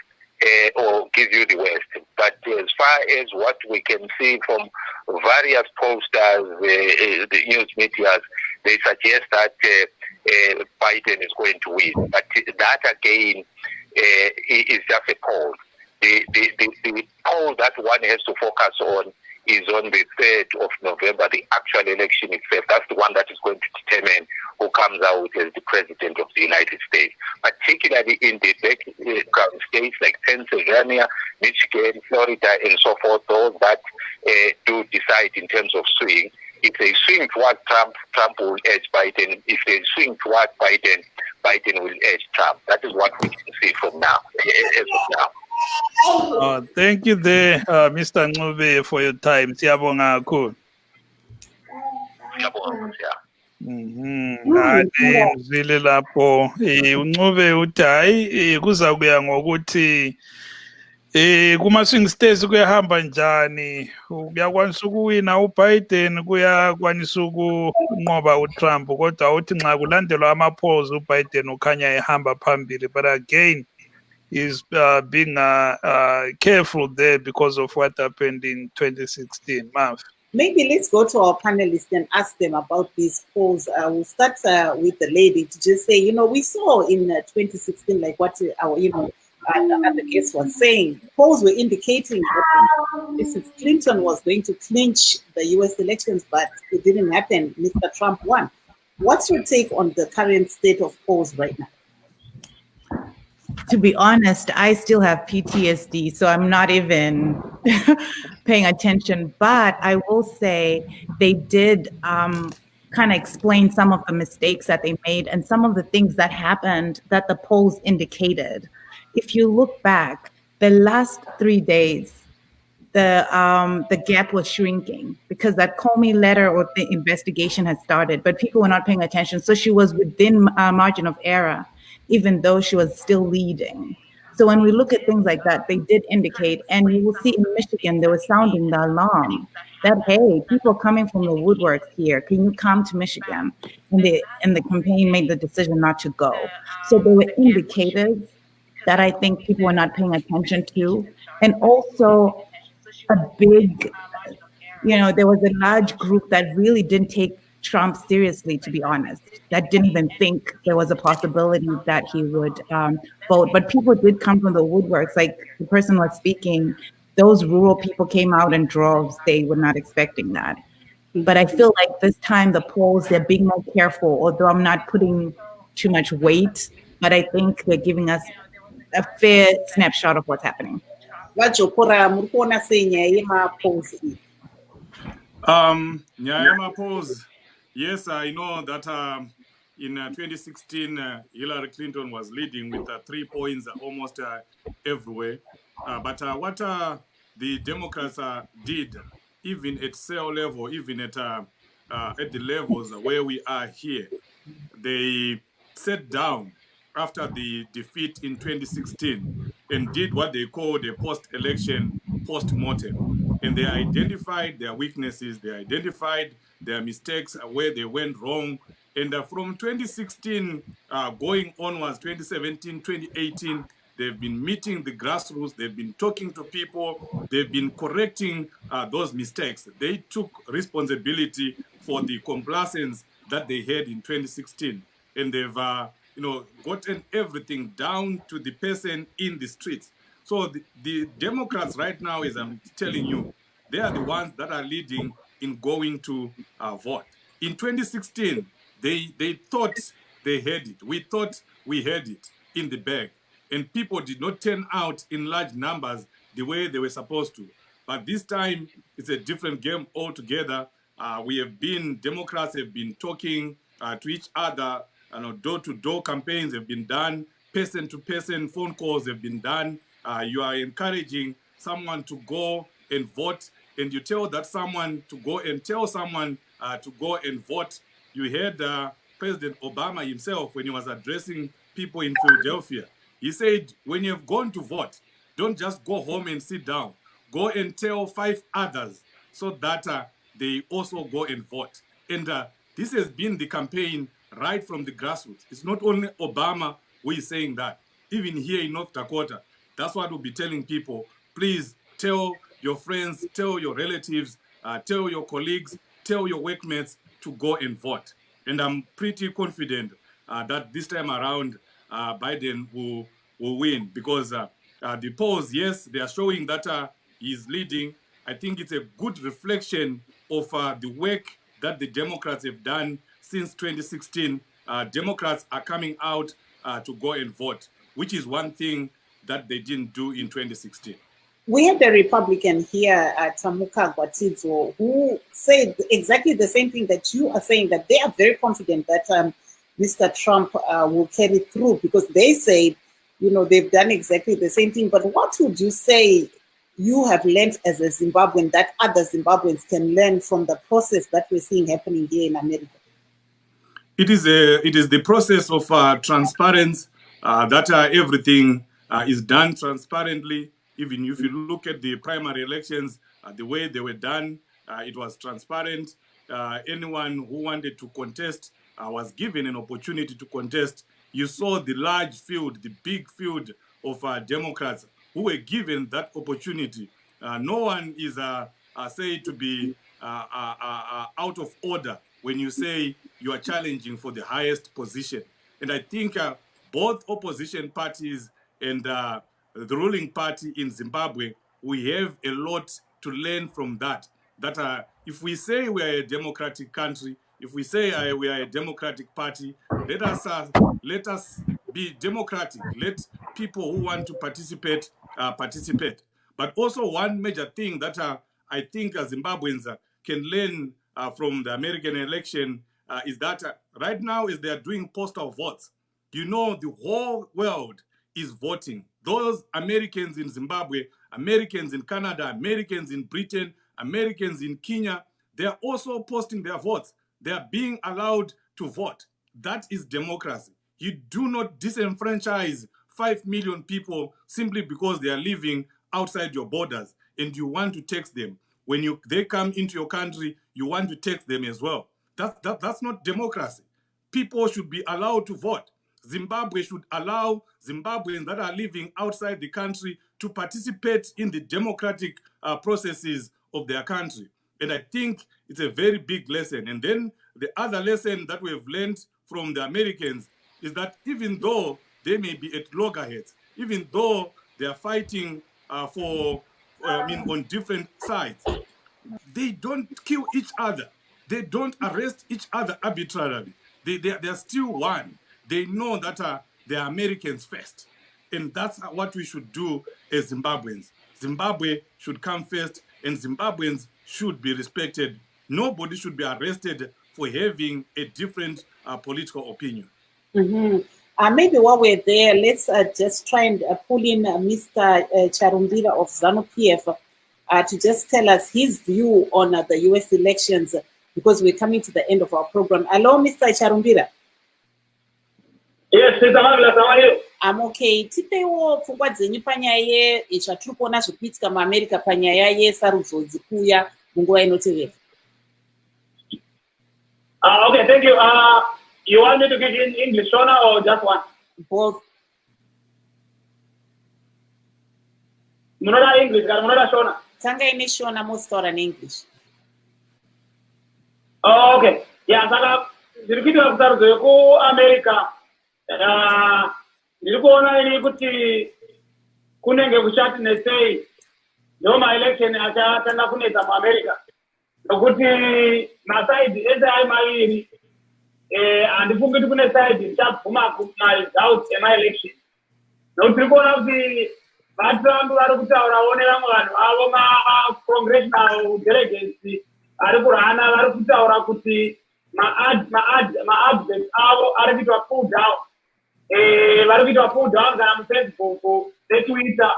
or give you the worst. But as far as what we can see from various pollsters, the news media, they suggest that Biden is going to win. But that again is just a poll. The poll that one has to focus on is on the 3rd of November, the actual election itself. That's the one that is going to determine who comes out as the president of the United States, particularly in the background states like Pennsylvania, Michigan, Florida, and so forth, those that do decide in terms of swing. If they swing toward Trump, Trump will edge Biden. If they swing toward Biden, Biden will edge Trump. That is what we can see from now, as of now. Thank you there, Mr. Ncube, for your time. Siyabonga kakhulu. Ngizile lapho uNcube uthi hayi kuza kuya ngokuthi kuma swing states kuyahamba njani, kuyakwanisa ukuwina uBiden, kuyakwanisa ukunqoba uTrump, kodwa uthi nxa kulandelwa ama-polls uBiden ukhanya ehamba phambili, but again is being careful there because of what happened in 2016. Marv. Maybe let's go to our panelists and ask them about these polls. We'll start with the lady to just say, we saw in 2016, like what our, the guest was saying, polls were indicating that Mrs. Clinton was going to clinch the US elections, but it didn't happen. Mr. Trump won. What's your take on the current state of polls right now? To be honest, I still have PTSD, so I'm not even paying attention. But I will say they did kind of explain some of the mistakes that they made and some of the things that happened that the polls indicated. If you look back, the last 3 days, the gap was shrinking because that Comey letter or the investigation had started, but people were not paying attention. So she was within a margin of error, even though she was still leading. So when we look at things like that, they did indicate, and you will see in Michigan, they were sounding the alarm that, hey, people coming from the woodworks here, can you come to Michigan? And the campaign made the decision not to go. So there were indicators that I think people were not paying attention to. And also a big, there was a large group that really didn't take Trump seriously, to be honest, that didn't even think there was a possibility that he would vote. But people did come from the woodworks. Like the person was speaking, those rural people came out in droves. They were not expecting that. But I feel like this time the polls, they're being more careful, although I'm not putting too much weight, but I think they're giving us a fair snapshot of what's happening. Nyaya polls. Yes, I know that in 2016, Hillary Clinton was leading with 3 points almost everywhere. But what the Democrats did, even at cell level, even at the levels where we are here, they sat down after the defeat in 2016 and did what they called a post-election post-mortem. And they identified their weaknesses, they identified their mistakes, where they went wrong. And from 2016 going onwards, 2017, 2018, they've been meeting the grassroots, they've been talking to people, they've been correcting those mistakes. They took responsibility for the complacence that they had in 2016. And they've gotten everything down to the person in the streets. So the Democrats right now, as I'm telling you, they are the ones that are leading in going to vote. In 2016, they thought they had it. We thought we had it in the bag. And people did not turn out in large numbers the way they were supposed to. But this time, it's a different game altogether. Democrats have been talking to each other. Door-to-door campaigns have been done. Person-to-person phone calls have been done. You are encouraging someone to go and vote, and you tell that someone to go and tell someone to go and vote. You heard President Obama himself when he was addressing people in Philadelphia. He said, when you've gone to vote, don't just go home and sit down. Go and tell 5 others so that they also go and vote. And this has been the campaign right from the grassroots. It's not only Obama who is saying that. Even here in North Dakota, that's what we'll be telling people. Please tell your friends, tell your relatives, tell your colleagues, tell your workmates to go and vote. And I'm pretty confident that this time around, Biden will win, because the polls, yes, they are showing that he's leading. I think it's a good reflection of the work that the Democrats have done since 2016. Democrats are coming out to go and vote, which is one thing that they didn't do in 2016. We had a Republican here at Tamuka Gwatidzo who said exactly the same thing that you are saying, that they are very confident that Mr. Trump will carry through, because they say, you know, they've done exactly the same thing. But what would you say you have learned as a Zimbabwean that other Zimbabweans can learn from the process that we're seeing happening here in America? It is the process of transparency, that everything is done transparently. Even if you look at the primary elections, the way they were done, it was transparent. Anyone who wanted to contest was given an opportunity to contest. You saw the large field, the big field of Democrats who were given that opportunity. No one is said to be out of order when you say you are challenging for the highest position. And I think both opposition parties and the ruling party in Zimbabwe, we have a lot to learn from that. That if we say we are a democratic country, if we say we are a democratic party, let us be democratic. Let people who want to participate participate. But also one major thing that I think Zimbabweans can learn from the American election is that right now, as they are doing postal votes, you know, the whole world is voting. Those Americans in Zimbabwe, Americans in Canada, Americans in Britain, Americans in Kenya, they are also posting their votes. They are being allowed to vote. That is democracy. You do not disenfranchise 5 million people simply because they are living outside your borders and you want to tax them. When they come into your country, you want to tax them as well. That's not democracy. People should be allowed to vote. Zimbabwe should allow Zimbabweans that are living outside the country to participate in the democratic processes of their country. And I think it's a very big lesson. And then the other lesson that we've learned from the Americans is that even though they may be at loggerheads, even though they are fighting on different sides, they don't kill each other. They don't arrest each other arbitrarily. They are still one. They know that they are Americans first. And that's what we should do as Zimbabweans. Zimbabwe should come first, and Zimbabweans should be respected. Nobody should be arrested for having a different political opinion. Mm-hmm. Maybe while we're there, let's just try and pull in Mr. Charumbira of ZANU-PF to just tell us his view on the US elections, because we're coming to the end of our program. Hello, Mr. Charumbira. Yes, Mr. Marvelous, how are you? I'm okay. Tipewo pfungwa dzenyu panyaya zvatiri kuona zvikuitika muAmerica panyaya yesarudzo dzikuya munguva inotevera. Okay, thank you. You want me to give in English, Shona, or just one? Both. Munoda English, munoda Shona. Tanga ine Shona mostaura neEnglish. Oh, okay. Yeah, saka ndiri kuita kusarudzo yekuAmerica. Ndiri kuona ini kuti kunenge kuchati nesei ndo maelection achatanga kunetsa muAmerica. Nokuti masaidi ese ari maviri handifungi kuti kune saidi richabvuma kumaresults emaelection. Nokuti tiri kuona kuti vaTrump vari kutaurawo nevamwe vanhu vavo ma-congressional delegates ari kurana, vari kutaura kuti ma-advocates avo ari kuitwa pull down. Vari kuitwa pull down kana muFacebook neTwitter.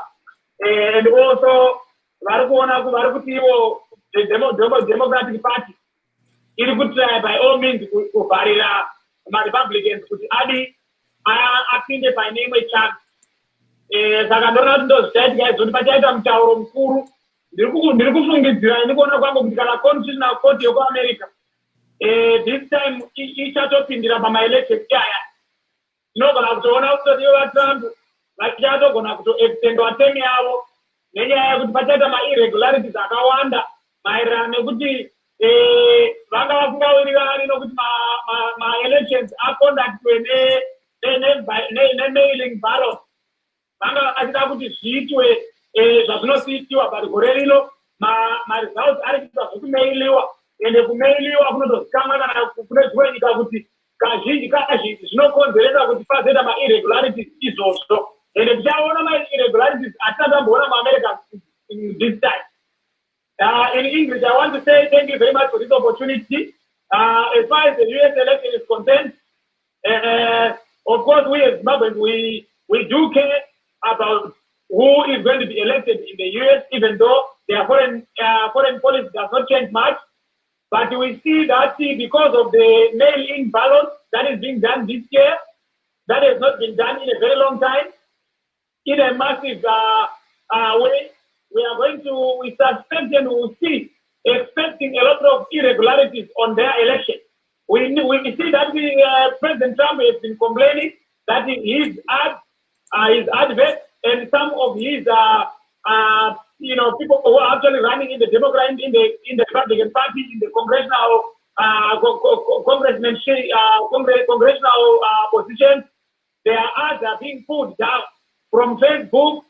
And also vari kuona kuti vari kuti ivo the Democratic Party iri kutry by all means kuvharira ma-Republicans kuti adi apinde pane imwe chance. Saka ndorona kuti ndozvichaitika izvoti pachaita mutauro mukuru. Ndiri kufungidzira ndiri kuona kwangu kuti kana constitutional court yekuAmerica this time ichatopindira pamaelection iyaya. Tinogona kutoona kuti ivo vaTrump vachatogona kutoextendwa term yavo nenyaya yekuti pachaita ma-irregularities akawanda maererano nekuti vanga vasingawirirani nokuti ma-elections aconductwe ne-mailing ballot vanga vachida kuti zviitwe zvazvinosiitiwa parigore rino ma-results ari kuitwa zvekumailiwa ende kumailiwa kunotozikamwa kana kune dzimwe nyika kuti kazhinji kazhinji zvinokonzeresa kuti pazoita ma-irregularities izvozvo ende tichaona ma-irregularities atichatamboona muamerica this time. In English, I want to say thank you very much for this opportunity. As far as the US election is concerned, of course, we as Zimbabweans, we do care about who is going to be elected in the US, even though their foreign policy does not change much. But we see that because of the mail-in ballot that is being done this year, that has not been done in a very long time, in a massive way. We are going to, we suspect and we will see, expecting a lot of irregularities on their election. We see that President Trump has been complaining that his advert and some of his, people who are actually running in the Democrat, in the Republican Party, in the congressional, congressional positions, their ads are being pulled down from Facebook,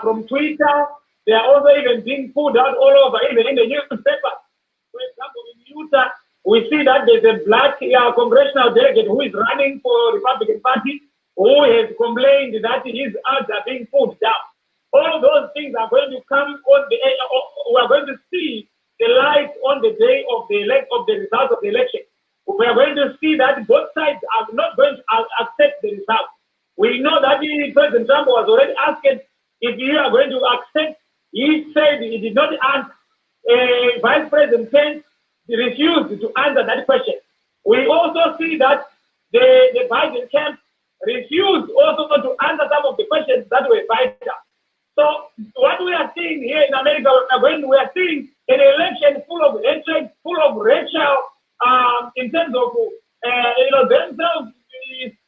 from Twitter. They are also even being pulled out all over, even in the newspaper. For example, in Utah, we see that there's a black congressional delegate who is running for Republican Party who has complained that his ads are being pulled down. All those things are going to come on the we are going to see the light on the day of the results of the election. We are going to see that both sides are not going to accept the result. We know that President Trump was already asked if you are going to accept. He said he did not answer. Vice President Pence refused to answer that question. We also see that the Biden camp refused also to answer some of the questions that were vital. So what we are seeing here in America, we are seeing an election full of hatred, full of racial, in terms of themselves.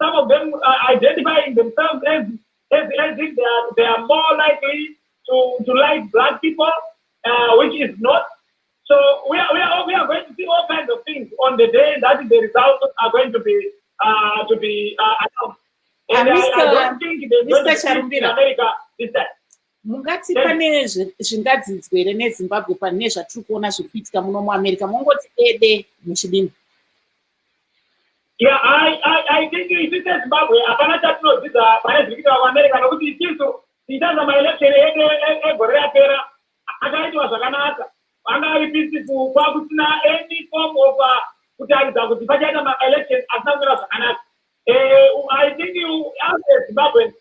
Some of them are identifying themselves as if they are more likely to like black people, which is not. So we are going to see all kinds of things on the day that the results are going to be announced. And I don't think they're going to see in America this time. Mungati pane zvingadzidzwe here neZimbabwe pane zvatiri kuona zviri kuitika muno muAmerica, mongoti dede muchidini? Yeah, I think if it's Zimbabwe, hapana chatinodzidza pane zviri kuitika kuAmerica nokuti itisu tichaza maelection egore rapera akaitwa zvakanaka, anga ari peaceful, kwakusina any form of kutaridza kuti pachaita maelection asina kumira zvakanaka. I think as a Zimbabwean,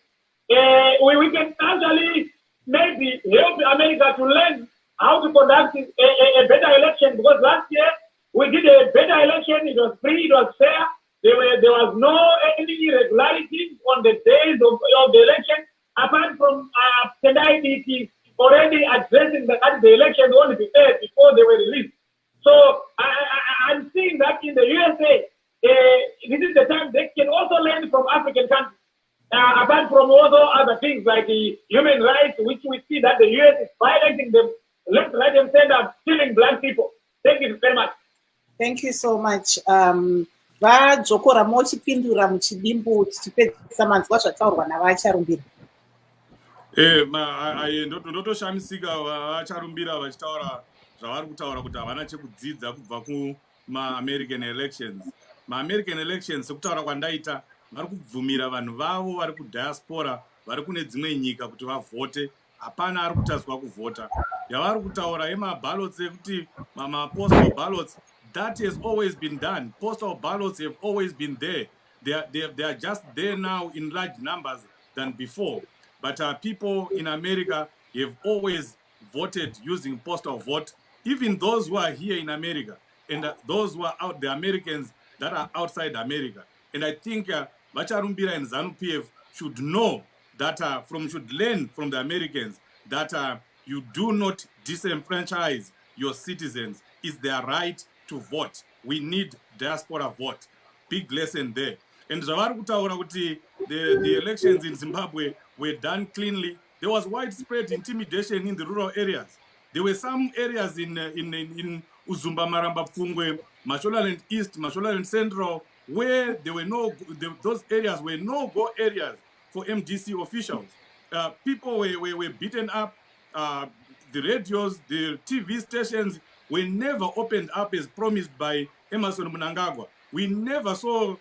we can actually maybe help America to learn how to conduct a better election, because last year we did a better election. It was free, it was fair. There was no any irregularities on the days of the election, apart from Tendai already addressing that the elections only be fair before they were released. So I'm seeing that in the USA, this is the time they can also learn from African countries. Apart from also other things like human rights, which we see that the US is violating them left, right, and center, killing black people. Thank you very much. Thank you so much. Vadzokora mochipindura muchidimbu tichipedzisa manzwa zvataurwa navacharumbira. Ndotoshamisika vacharumbira vachitaura zvavari kutaura kuti havana chekudzidza kubva kuma-American elections. Ma-American elections sekutaura kwandaita vari kubvumira vanhu vavo vari kudiaspora vari kune dzimwe nyika kuti vavhote. Hapana ari kutadzwa kuvhota. Yavari kutaura yemaballots ekuti postal ballots, that has always been done. Postal ballots have always been there. They are just there now in large numbers than before. But people in America have always voted using postal vote. Even those who are here in America and those who are out, the Americans that are outside America. And I think Vacharumbira and ZANU-PF should know that should learn from the Americans that you do not disenfranchise your citizens. It's their right to vote. We need diaspora vote. Big lesson there. And the elections in Zimbabwe were done cleanly. There was widespread intimidation in the rural areas. There were some areas in Uzumba Maramba Pfungwe, Mashonaland East, Mashonaland Central, where there were those areas were no-go areas for MDC officials. People were beaten up. The radios, the TV stations were never opened up as promised by Emerson Mnangagwa. We never saw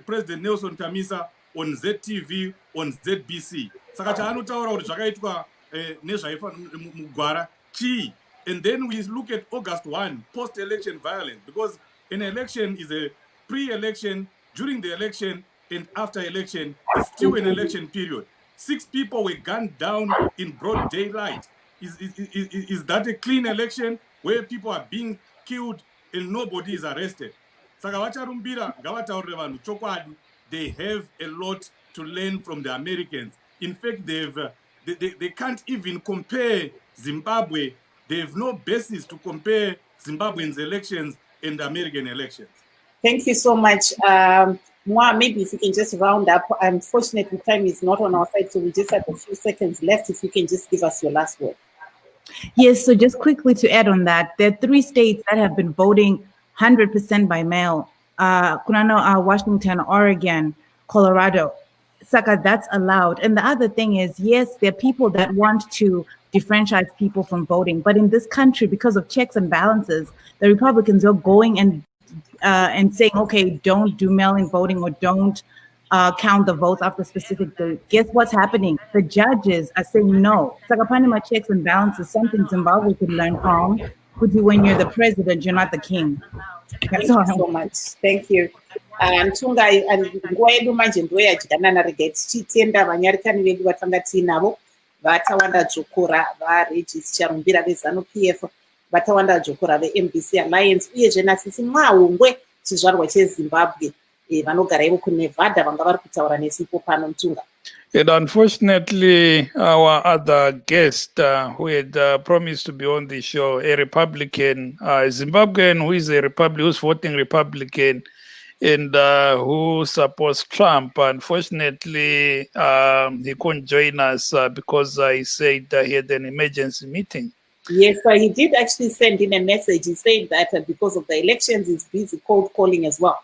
President Nelson Chamisa on ZTV, on ZBC. And then we look at August 1, post-election violence, because an election is a pre-election, during the election, and after election, it's still an election period. 6 people were gunned down in broad daylight. Is that a clean election where people are being killed and nobody is arrested? They have a lot to learn from the Americans. In fact, they can't even compare Zimbabwe. They have no basis to compare Zimbabweans elections and the American elections. Thank you so much. Moa, maybe if you can just round up. Unfortunately, time is not on our side, so we just have a few seconds left. If you can just give us your last word. Yes, so just quickly to add on that, there are 3 states that have been voting 100% by mail. Washington, Oregon, Colorado. Saka, that's allowed. And the other thing is, yes, there are people that want to differentiate people from voting. But in this country, because of checks and balances, the Republicans are going and saying, okay, don't do mail-in voting or don't count the votes after a specific date. Guess what's happening? The judges are saying no. Sakapanima checks and balances, something Zimbabwe could learn from. Could you, when you're the president, you're not the king. Thank you so much. Thank you. Ntunga nguva yedu manje ndoyadyana rega tichitenda vanyarikani vedu vatanga tiinavo vatawanda dzokora varejistarumbira veZANU-PF, vatawanda dzokora veMBC Alliance uyezve nasisi mwahungwe chizvarwa cheZimbabwe vanogara ivo kuNevada vanga vari kutaura nesipo pano Ntunga. And unfortunately, our other guest who had promised to be on the show, a Republican, Zimbabwean who's voting Republican and who supports Trump. Unfortunately, he couldn't join us because he said he had an emergency meeting. Yes, he did actually send in a message. He said that because of the elections, he's busy cold calling as well.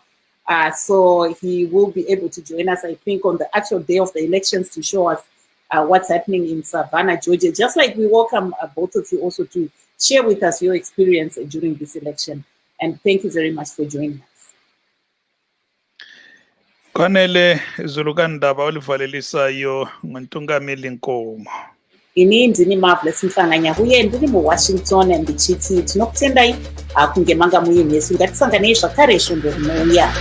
So he will be able to join us, I think, on the actual day of the elections to show us what's happening in Savannah, Georgia. Just like we welcome both of you also to share with us your experience during this election. And thank you very much for joining us. Kwanele Zulugandaba olivalelisayo ngontungameli Nkomo. Ini ndini Marvelous Mhlanganya huye ndiri muWashington ndichiti tinokutendai kunge manga muine nesu ngatisanganei zvakare shombo rinouya.